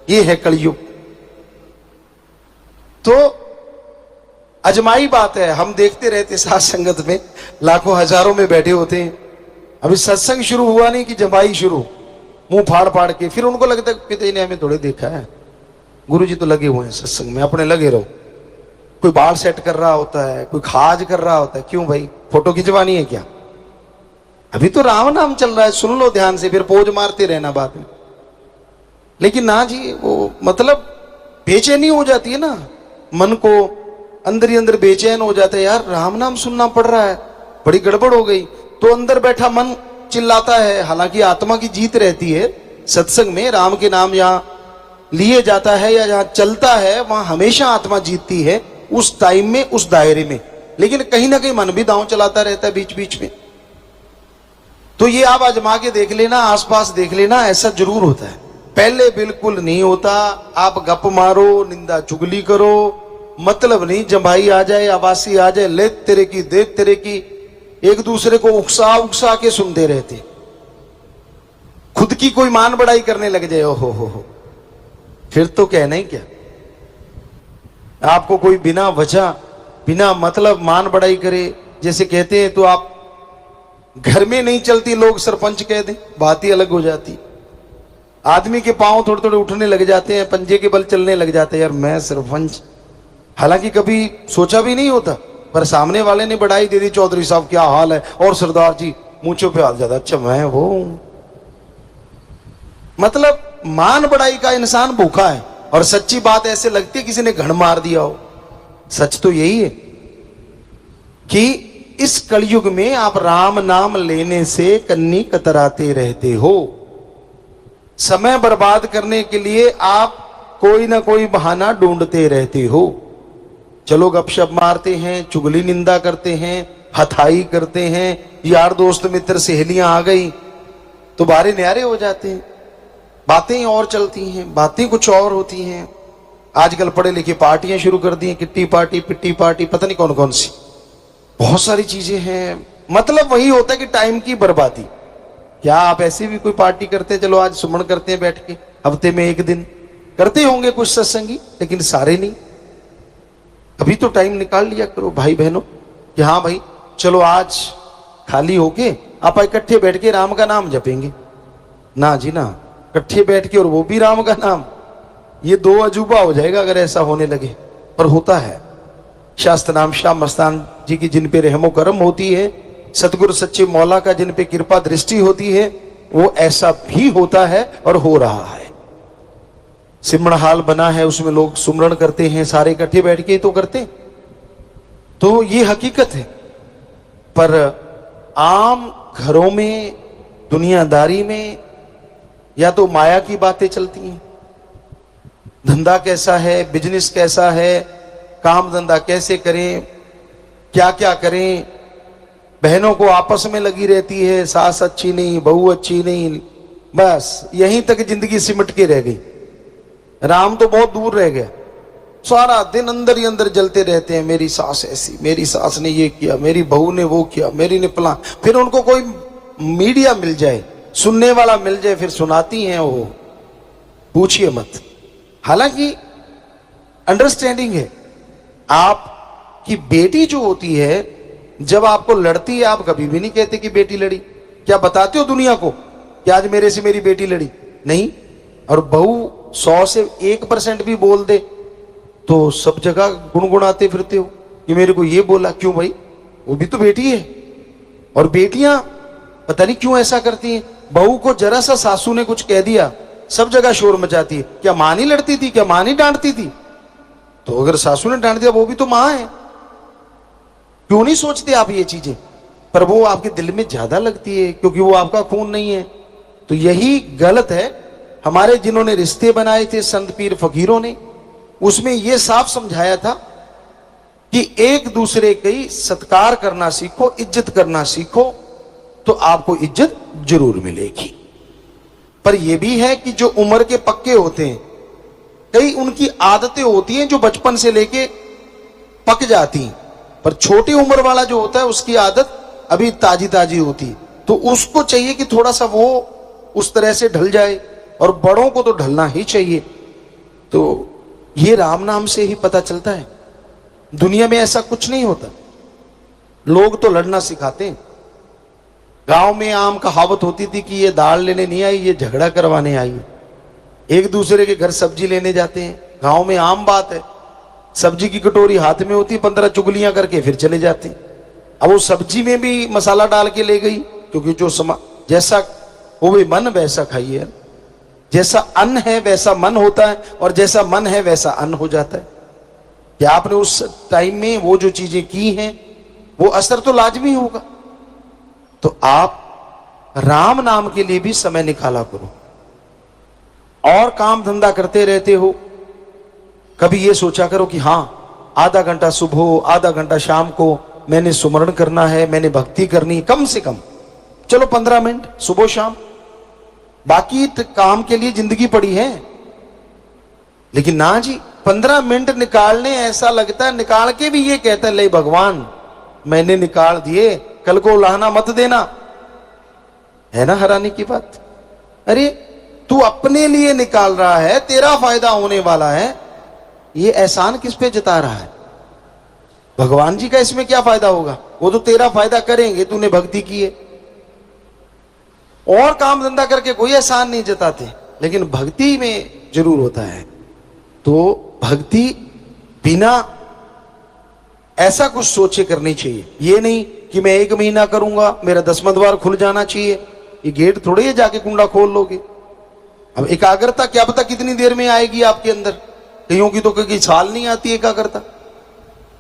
ये है कलयुग। तो अजमाई बात है, हम देखते रहते साथ संगत में लाखों हजारों में बैठे होते हैं, अभी सत्संग शुरू हुआ नहीं कि जमाई शुरू, मुंह फाड़ फाड़ के। फिर उनको लगता है पिता ने हमें थोड़े देखा है, गुरुजी तो लगे हुए हैं सत्संग में, अपने लगे रहो। कोई बाल सेट कर रहा होता है, कोई खाज कर रहा होता है। क्यों भाई, फोटो खिंचवानी है क्या? अभी तो राम नाम चल रहा है, सुन लो ध्यान से, फिर पोज मारते रहना बाद में। लेकिन ना जी, वो मतलब बेचैनी हो जाती है ना, मन को अंदर ही अंदर बेचैन हो जाता है, यार राम नाम सुनना पड़ रहा है, बड़ी गड़बड़ हो गई। तो अंदर बैठा मन चिल्लाता है, हालांकि आत्मा की जीत रहती है सत्संग में। राम के नाम यहाँ लिए जाता है या जहां चलता है वहां हमेशा आत्मा जीतती है, उस टाइम में, उस दायरे में। लेकिन कहीं ना कहीं मन भी दांव चलाता रहता है बीच बीच में। तो ये आप आजमा के देख लेना, आसपास देख लेना, ऐसा जरूर होता है। पहले बिल्कुल नहीं होता। आप गप मारो, निंदा चुगली करो, मतलब नहीं, जमाई आ जाए, आवासी आ जाए, ले तेरे की दे तेरे की, एक दूसरे को उकसा उकसा के सुनते रहते। खुद की कोई मान बढ़ाई करने लग जाए, हो फिर तो कहना ही क्या। आपको कोई बिना वजह, बिना मतलब मान बढ़ाई करे, जैसे कहते हैं, तो आप घर में नहीं चलती, लोग सरपंच कह दें, बात ही अलग हो जाती। आदमी के पांव थोड़े थोड़े उठने लग जाते हैं, पंजे के बल चलने लग जाते हैं, यार मैं सरपंच। हालांकि कभी सोचा भी नहीं होता, पर सामने वाले ने बढ़ाई दे दी, चौधरी साहब क्या हाल है, और सरदार जी मूंछों पे हाथ ज्यादा, अच्छा मैं वो। मतलब मान बढ़ाई का इंसान भूखा है। और सच्ची बात ऐसे लगती है किसी ने घण मार दिया हो। सच तो यही है कि इस कलयुग में आप राम नाम लेने से कन्नी कतराते रहते हो। समय बर्बाद करने के लिए आप कोई ना कोई बहाना ढूंढते रहते हो। चलो गपशप मारते हैं, चुगली निंदा करते हैं, हथाई करते हैं, यार दोस्त मित्र सहेलियां आ गई तो बारे न्यारे हो जाते हैं, बातें और चलती हैं, बातें कुछ और होती हैं। आजकल पढ़े लिखे पार्टियां शुरू कर दी हैं, किट्टी पार्टी, पिट्टी पार्टी, पता नहीं कौन कौन सी, बहुत सारी चीजें हैं। मतलब वही होता है कि टाइम की बर्बादी, क्या आप ऐसे भी कोई पार्टी करते हैं, चलो आज सुमन करते हैं बैठ के, हफ्ते में एक दिन करते होंगे कुछ सत्संगी, लेकिन सारे नहीं। अभी तो टाइम निकाल लिया करो भाई बहनों कि हाँ भाई चलो आज खाली होके आप इकट्ठे बैठ के राम का नाम जपेंगे। ना जी ना, इकट्ठे बैठ के और वो भी राम का नाम, ये दो अजूबा हो जाएगा अगर ऐसा होने लगे। पर होता है। शास्त्र नाम शाह मस्तान जी की जिन पे रहमो करम होती है, सतगुरु सच्चे मौला का जिन पे कृपा दृष्टि होती है, वो ऐसा भी होता है और हो रहा है। सिमरण हाल बना है, उसमें लोग सुमरण करते हैं, सारे इकट्ठे बैठ के तो करते, तो ये हकीकत है। पर आम घरों में, दुनियादारी में या तो माया की बातें चलती हैं, धंधा कैसा है, बिजनेस कैसा है, काम धंधा कैसे करें, क्या क्या करें। बहनों को आपस में लगी रहती है, सास अच्छी नहीं, बहू अच्छी नहीं, बस यहीं तक जिंदगी सिमट के रह गई। राम तो बहुत दूर रह गया। सारा दिन अंदर ही अंदर जलते रहते हैं, मेरी सास ऐसी, मेरी सास ने ये किया, मेरी बहू ने वो किया, मेरी ने फलां। फिर उनको कोई मीडिया मिल जाए, सुनने वाला मिल जाए, फिर सुनाती हैं वो, पूछिए मत। हालांकि अंडरस्टैंडिंग है। आपकी बेटी जो होती है, जब आपको लड़ती है, आप कभी भी नहीं कहते कि बेटी लड़ी। क्या बताते हो दुनिया को कि आज मेरे से मेरी बेटी लड़ी? नहीं। और बहू 100 से 1% भी बोल दे तो सब जगह गुनगुनाते फिरते हो कि मेरे को ये बोला। क्यों भाई, वो भी तो बेटी है। और बेटियां पता नहीं क्यों ऐसा करती हैं, बहू को जरा सा सासू ने कुछ कह दिया, सब जगह शोर मचाती है। क्या मां नहीं लड़ती थी, क्या मां नहीं डांटती थी? तो अगर सासू ने डांट दिया, वो भी तो मां है। क्यों नहीं सोचते आप ये चीजें? पर वो आपके दिल में ज्यादा लगती है क्योंकि वो आपका खून नहीं है। तो यही गलत है। हमारे जिन्होंने रिश्ते बनाए थे संत पीर फकीरों ने, उसमें यह साफ समझाया था कि एक दूसरे की सत्कार करना सीखो, इज्जत करना सीखो, तो आपको इज्जत जरूर मिलेगी। पर यह भी है कि जो उम्र के पक्के होते हैं, कई उनकी आदतें होती हैं जो बचपन से लेके पक जाती हैं। पर छोटी उम्र वाला जो होता है, उसकी आदत अभी ताजी ताजी होती है, तो उसको चाहिए कि थोड़ा सा वो उस तरह से ढल जाए, और बड़ों को तो ढलना ही चाहिए। तो ये राम नाम से ही पता चलता है। दुनिया में ऐसा कुछ नहीं होता। लोग तो लड़ना सिखाते हैं। गांव में आम कहावत होती थी कि ये दाल लेने नहीं आई, ये झगड़ा करवाने आई है। एक दूसरे के घर सब्जी लेने जाते हैं, गांव में आम बात है। सब्जी की कटोरी हाथ में होती, 15 चुगलियां करके फिर चले जाते हैं। अब वो सब्जी में भी मसाला डाल के ले गई, क्योंकि जो जैसा वो भी मन वैसा खाइए। जैसा अन्न है वैसा मन होता है, और जैसा मन है वैसा अन्न हो जाता है। कि आपने उस टाइम में वो जो चीजें की हैं, वो असर तो लाजमी होगा। तो आप राम नाम के लिए भी समय निकाला करो। और काम धंधा करते रहते हो, कभी ये सोचा करो कि हां, आधा घंटा सुबह, आधा घंटा शाम को मैंने सुमरण करना है, मैंने भक्ति करनी, कम से कम चलो 15 मिनट सुबह शाम। बाकी काम के लिए जिंदगी पड़ी है। लेकिन ना जी, 15 मिनट निकालने, ऐसा लगता है निकाल के भी ये कहता है, ले भगवान मैंने निकाल दिए, कल को उलाहना मत देना। है ना हैरानी की बात? अरे तू अपने लिए निकाल रहा है, तेरा फायदा होने वाला है, ये एहसान किस पे जता रहा है? भगवान जी का इसमें क्या फायदा होगा? वो तो तेरा फायदा करेंगे, तूने भक्ति की है। और काम धंधा करके कोई एहसान नहीं जताते, लेकिन भक्ति में जरूर होता है। तो भक्ति बिना ऐसा कुछ सोचे करनी चाहिए। ये नहीं कि मैं 1 महीना करूंगा, मेरा 10वां द्वार खुल जाना चाहिए। ये गेट थोड़े ही जाके कुंडा खोल लोगे। अब एकाग्रता क्या पता कितनी देर में आएगी आपके अंदर। कईयों की तो कई साल नहीं आती एकाग्रता,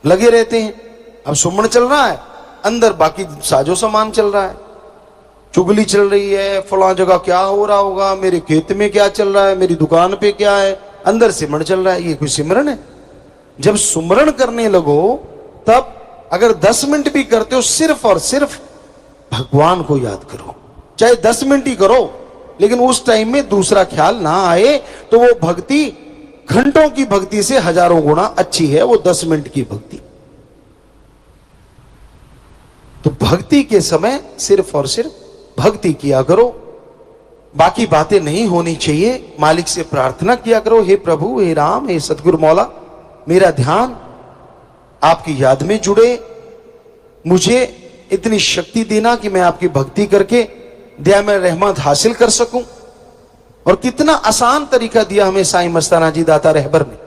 लगे रहते हैं। अब सुमन चल रहा है, अंदर बाकी साजो सामान चल रहा है, चुगली चल रही है, फलां जगह क्या हो रहा होगा, मेरे खेत में क्या चल रहा है, मेरी दुकान पे क्या है, अंदर सिमरन चल रहा है। ये कोई सिमरन है? जब सुमरण करने लगो, तब अगर 10 मिनट भी करते हो, सिर्फ और सिर्फ भगवान को याद करो। चाहे 10 मिनट ही करो, लेकिन उस टाइम में दूसरा ख्याल ना आए, तो वो भक्ति घंटों की भक्ति से हजारों गुना अच्छी है, वो 10 मिनट की भक्ति। तो भक्ति के समय सिर्फ और सिर्फ भक्ति किया करो, बाकी बातें नहीं होनी चाहिए। मालिक से प्रार्थना किया करो, हे प्रभु, हे राम, हे सतगुरु मौला, मेरा ध्यान आपकी याद में जुड़े, मुझे इतनी शक्ति देना कि मैं आपकी भक्ति करके दया में रहमत हासिल कर सकूं। और कितना आसान तरीका दिया हमें साईं मस्ताना जी दाता रहबर ने,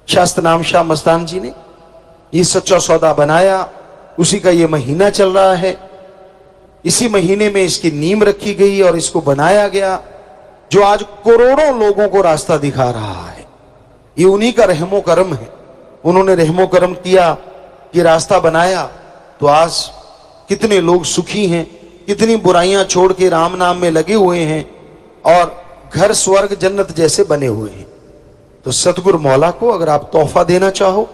शास्त्र नाम शाह मस्तान जी ने। ये सच्चा सौदा बनाया, उसी का ये महीना चल रहा है, इसी महीने में इसकी नींव रखी गई और इसको बनाया गया, जो आज करोड़ों लोगों को रास्ता दिखा रहा है। ये उन्हीं का रहमो करम है। उन्होंने रहमो करम किया, ये रास्ता बनाया, तो आज कितने लोग सुखी हैं, कितनी बुराइयां छोड़ के राम नाम में लगे हुए हैं और घर स्वर्ग जन्नत जैसे बने हुए हैं। तो सतगुरु मौला को अगर आप तोहफा देना चाहो,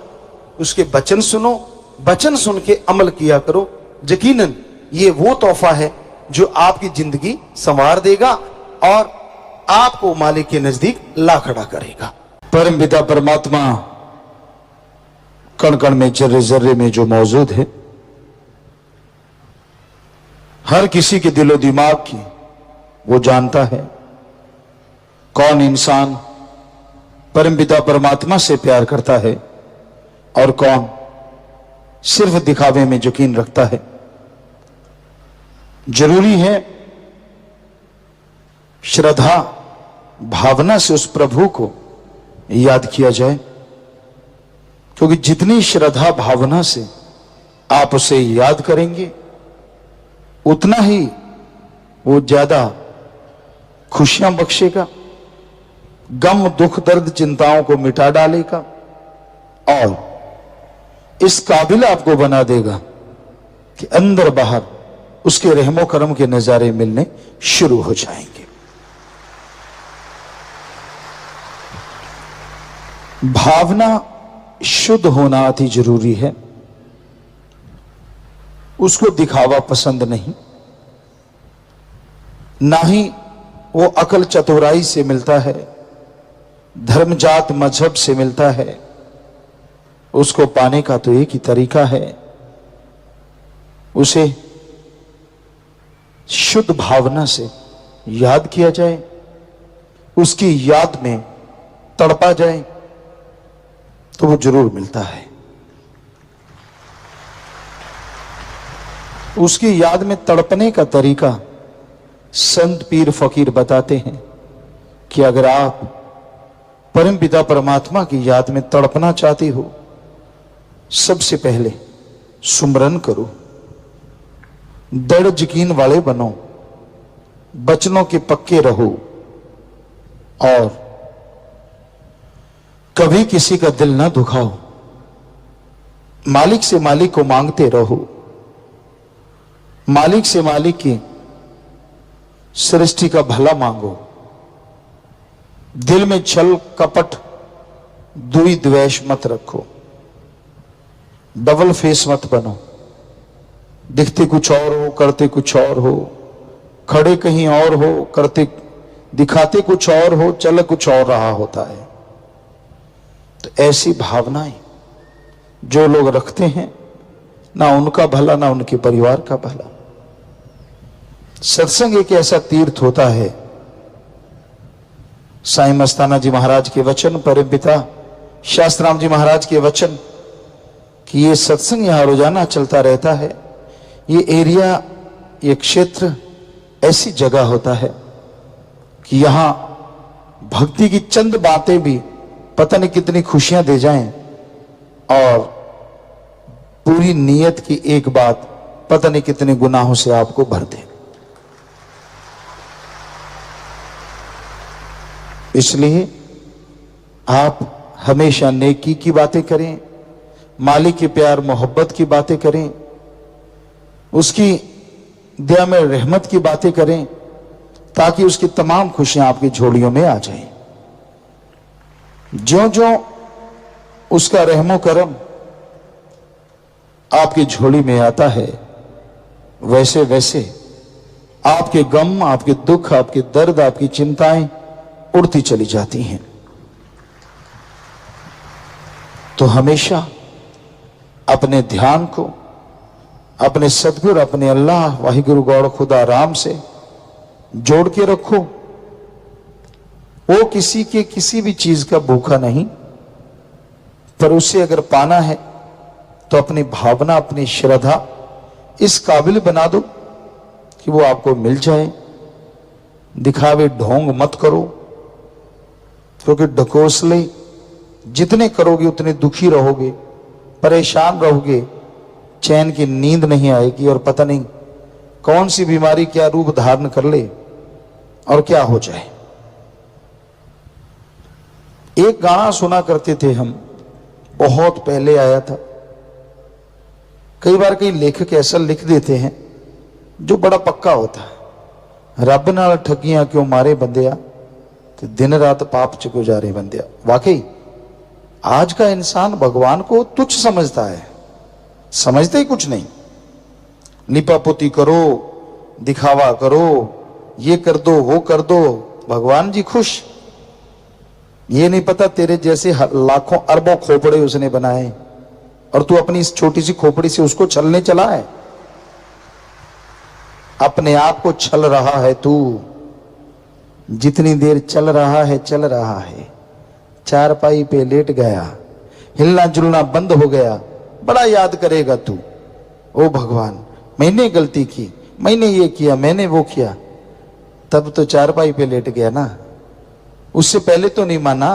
उसके वचन सुनो, वचन सुन के अमल किया करो। यकीनन ये वो तोहफा है जो आपकी जिंदगी संवार देगा और आपको मालिक के नजदीक ला खड़ा करेगा। परम पिता परमात्मा कण कण में, जर्रे जर्रे में जो मौजूद है, हर किसी के दिलो दिमाग की वो जानता है। कौन इंसान परमपिता परमात्मा से प्यार करता है और कौन सिर्फ दिखावे में यकीन रखता है। जरूरी है श्रद्धा भावना से उस प्रभु को याद किया जाए, क्योंकि जितनी श्रद्धा भावना से आप उसे याद करेंगे, उतना ही वो ज्यादा खुशियां बख्शेगा, गम दुख दर्द चिंताओं को मिटा डालेगा और इस काबिल आपको बना देगा कि अंदर बाहर उसके रहमो करम के नजारे मिलने शुरू हो जाएंगे। भावना शुद्ध होना अति जरूरी है। उसको दिखावा पसंद नहीं, ना ही वो अकल चतुराई से मिलता है, धर्म जात मजहब से मिलता है। उसको पाने का तो एक ही तरीका है, उसे शुद्ध भावना से याद किया जाए, उसकी याद में तड़पा जाए, तो वो जरूर मिलता है। उसकी याद में तड़पने का तरीका संत पीर फकीर बताते हैं कि अगर आप परम पिता परमात्मा की याद में तड़पना चाहते हो, सबसे पहले सुमरन करो, दृढ़ यकीन वाले बनो, वचनों के पक्के रहो और कभी किसी का दिल ना दुखाओ। मालिक से मालिक को मांगते रहो, मालिक से मालिक की सृष्टि का भला मांगो। दिल में छल कपट दुई द्वेष मत रखो, डबल फेस मत बनो, दिखते कुछ और हो करते कुछ और हो, खड़े कहीं और हो करते दिखाते कुछ और हो, चल कुछ और रहा होता है। तो ऐसी भावनाएं जो लोग रखते हैं, ना उनका भला ना उनके परिवार का भला। सत्संग एक ऐसा तीर्थ होता है, साईं मस्ताना जी महाराज के वचन, परम पिता शास्त्राम जी महाराज के वचन, कि ये सत्संग यहां रोजाना चलता रहता है। ये एरिया, ये क्षेत्र ऐसी जगह होता है कि यहां भक्ति की चंद बातें भी पता नहीं कितनी खुशियां दे जाएं और पूरी नीयत की एक बात पता नहीं कितने गुनाहों से आपको भर दे। इसलिए आप हमेशा नेकी की बातें करें, मालिक के प्यार मोहब्बत की बातें करें, उसकी दया में रहमत की बातें करें, ताकि उसकी तमाम खुशियां आपकी झोलियों में आ जाएं। ज्यों ज्यों उसका रहमो करम आपकी झोली में आता है, वैसे वैसे आपके गम, आपके दुख, आपके दर्द, आपकी चिंताएं उड़ती चली जाती हैं। तो हमेशा अपने ध्यान को अपने सतगुरु, अपने अल्लाह वाहिगुरु गौड़ खुदा राम से जोड़ के रखो। वो किसी के किसी भी चीज का भूखा नहीं, पर उसे अगर पाना है तो अपनी भावना, अपनी श्रद्धा इस काबिल बना दो कि वो आपको मिल जाए। दिखावे ढोंग मत करो, क्योंकि ढकोसले जितने करोगे उतने दुखी रहोगे, परेशान रहोगे, चैन की नींद नहीं आएगी और पता नहीं कौन सी बीमारी क्या रूप धारण कर ले और क्या हो जाए। एक गाना सुना करते थे हम, बहुत पहले आया था। कई बार कई लेखक ऐसा लिख देते हैं जो बड़ा पक्का होता है, रब नाल ठगियां क्यों मारे बंदिया, तो दिन रात पाप च गुजारे बंदिया। वाकई आज का इंसान भगवान को तुच्छ समझता है, समझते ही कुछ नहीं। लिपापोती करो, दिखावा करो, ये कर दो, वो कर दो, भगवान जी खुश। ये नहीं पता तेरे जैसे लाखों अरबों खोपड़े उसने बनाए और तू अपनी इस छोटी सी खोपड़ी से उसको छलने चला है। अपने आप को छल रहा है तू। जितनी देर चल रहा है चल रहा है, चारपाई पे लेट गया, हिलना जुलना बंद हो गया, बड़ा याद करेगा तू। ओ भगवान, मैंने गलती की, मैंने ये किया, मैंने वो किया। तब तो चारपाई पे लेट गया ना, उससे पहले तो नहीं माना।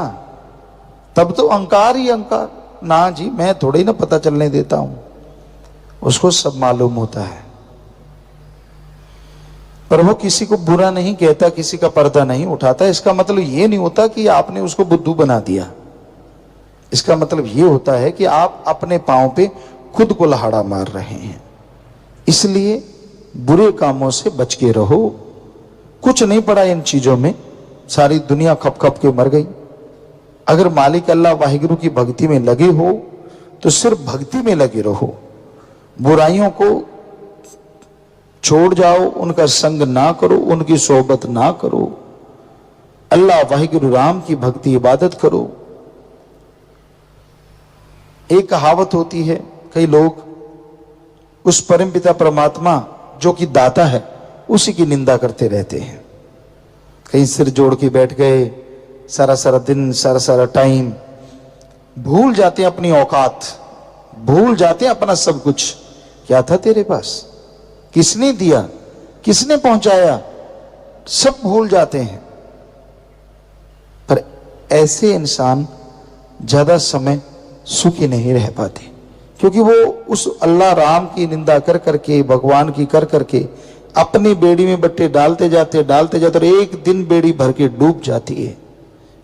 तब तो अहंकार ही अहंकार। ना जी, मैं थोड़ी ना पता चलने देता हूं, उसको सब मालूम होता है। पर वो किसी को बुरा नहीं कहता, किसी का पर्दा नहीं उठाता। इसका मतलब ये नहीं होता कि आपने उसको बुद्धू बना दिया। इसका मतलब ये होता है कि आप अपने पांव पे खुद को लहाड़ा मार रहे हैं। इसलिए बुरे कामों से बच के रहो। कुछ नहीं पड़ा इन चीजों में, सारी दुनिया खप खप के मर गई। अगर मालिक अल्लाह वाहिगुरु की भक्ति में लगे हो तो सिर्फ भक्ति में लगे रहो, बुराइयों को छोड़ जाओ, उनका संग ना करो, उनकी सोहबत ना करो, अल्लाह वाहिगुरु राम की भक्ति इबादत करो। एक कहावत होती है, कई लोग उस परमपिता परमात्मा जो कि दाता है उसी की निंदा करते रहते हैं। कहीं सिर जोड़ के बैठ गए, सारा सारा दिन, सारा सारा टाइम, भूल जाते हैं अपनी औकात, भूल जाते हैं अपना सब कुछ। क्या था तेरे पास, किसने दिया, किसने पहुंचाया, सब भूल जाते हैं। पर ऐसे इंसान ज्यादा समय सुखी नहीं रह पाते, क्योंकि वो उस अल्लाह राम की निंदा कर करके, भगवान की कर करके अपनी बेड़ी में बट्टे डालते जाते और एक दिन बेड़ी भर के डूब जाती है।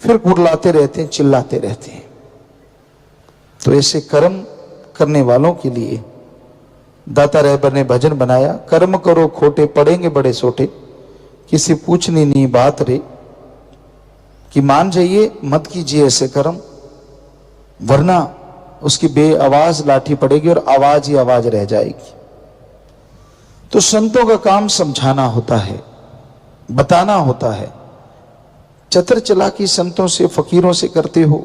फिर कुड़लाते रहते हैं, चिल्लाते रहते हैं। तो ऐसे कर्म करने वालों के लिए दाता रहबर ने भजन बनाया, कर्म करो खोटे पड़ेंगे बड़े सोटे, किसी पूछनी नहीं बात रे, कि मान जाइए मत कीजिए ऐसे कर्म, वरना उसकी बेआवाज लाठी पड़ेगी और आवाज ही आवाज रह जाएगी। तो संतों का काम समझाना होता है, बताना होता है। चतर चालाकी संतों से, फकीरों से करते हो,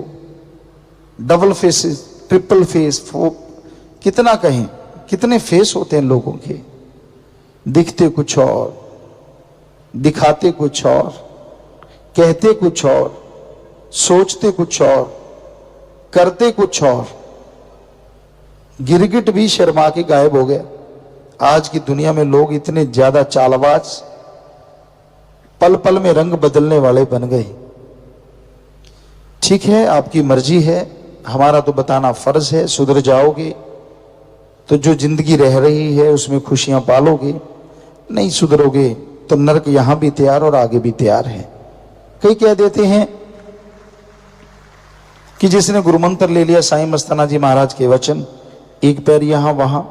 डबल फेसेस, ट्रिपल फेस, कितना कहें, कितने फेस होते हैं लोगों के। दिखते कुछ और, दिखाते कुछ और, कहते कुछ और, सोचते कुछ और, करते कुछ और। गिरगिट भी शर्मा के गायब हो गया। आज की दुनिया में लोग इतने ज्यादा चालबाज, पल पल में रंग बदलने वाले बन गए। ठीक है, आपकी मर्जी है, हमारा तो बताना फर्ज है। सुधर जाओगे तो जो जिंदगी रह रही है उसमें खुशियां पालोगे, नहीं सुधरोगे तो नरक यहां भी तैयार और आगे भी तैयार है। कई कह देते हैं कि जिसने गुरुमंत्र ले लिया साईं मस्ताना जी महाराज के वचन, एक पैर यहां वहां,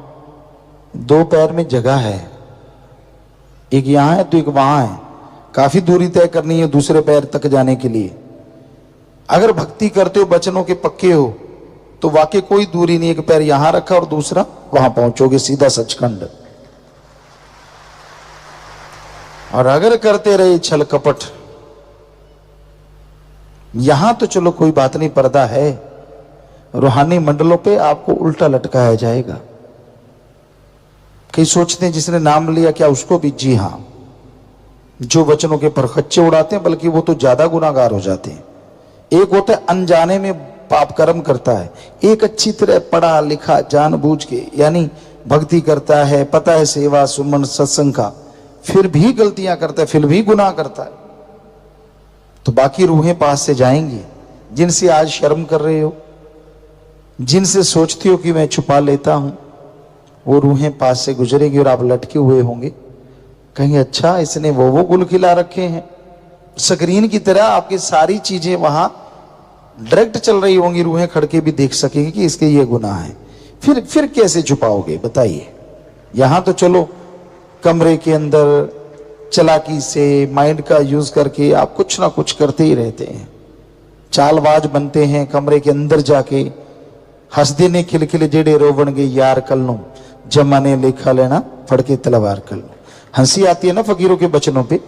दो पैर में जगह है, एक यहां है तो एक वहां है, काफी दूरी तय करनी है दूसरे पैर तक जाने के लिए। अगर भक्ति करते हो, वचनों के पक्के हो, तो वाकई कोई दूरी नहीं, एक पैर यहां रखा और दूसरा वहां पहुंचोगे सीधा सचखंड। और अगर करते रहे छल कपट, यहां तो चलो कोई बात नहीं, पर्दा है, रूहानी मंडलों पे आपको उल्टा लटकाया जाएगा। कई सोचते हैं जिसने नाम लिया क्या उसको भी? जी हाँ, जो वचनों के परखच्चे उड़ाते हैं बल्कि वो तो ज्यादा गुनाहगार हो जाते हैं। एक होता है अनजाने में पाप कर्म करता है, एक अच्छी तरह पढ़ा लिखा जानबूझ के यानी भक्ति करता है, पता है सेवा सुमन सत्संग का, फिर भी गलतियां करता है, फिर भी गुनाह करता है। तो बाकी रूहें पास से जाएंगी जिनसे आज शर्म कर रहे हो, जिनसे सोचती हो कि मैं छुपा लेता हूं, वो रूहें पास से गुजरेगी और आप लटके हुए होंगे। कहेंगे अच्छा इसने वो गुल खिला रखे हैं। स्क्रीन की तरह आपकी सारी चीजें वहां डायरेक्ट चल रही होंगी, रूहें खड़के भी देख सकेंगे कि इसके ये गुनाह है। फिर कैसे छुपाओगे बताइए? यहां तो चलो कमरे के अंदर चालाकी से माइंड का यूज करके आप कुछ ना कुछ करते ही रहते हैं, चालबाज बनते हैं। कमरे के अंदर जाके हंसदे ने खिलखिले जेड़े रोवण गए यार कल जमाने लेखा लेना फड़के तलवार कल। हंसी आती है ना फकीरों के बचनों पे,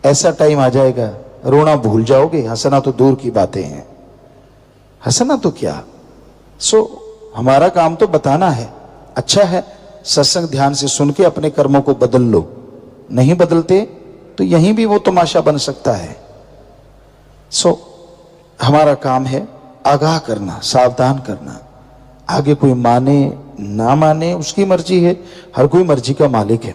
ऐसा टाइम आ जाएगा रोना भूल जाओगे, हंसना तो दूर की बातें हैं। हंसना तो क्या, हमारा काम तो बताना है। अच्छा है सत्संग ध्यान से सुन के अपने कर्मों को बदल लो, नहीं बदलते तो यहीं भी वो तमाशा बन सकता है। हमारा काम है आगाह करना, सावधान करना। आगे कोई माने ना माने उसकी मर्जी है, हर कोई मर्जी का मालिक है।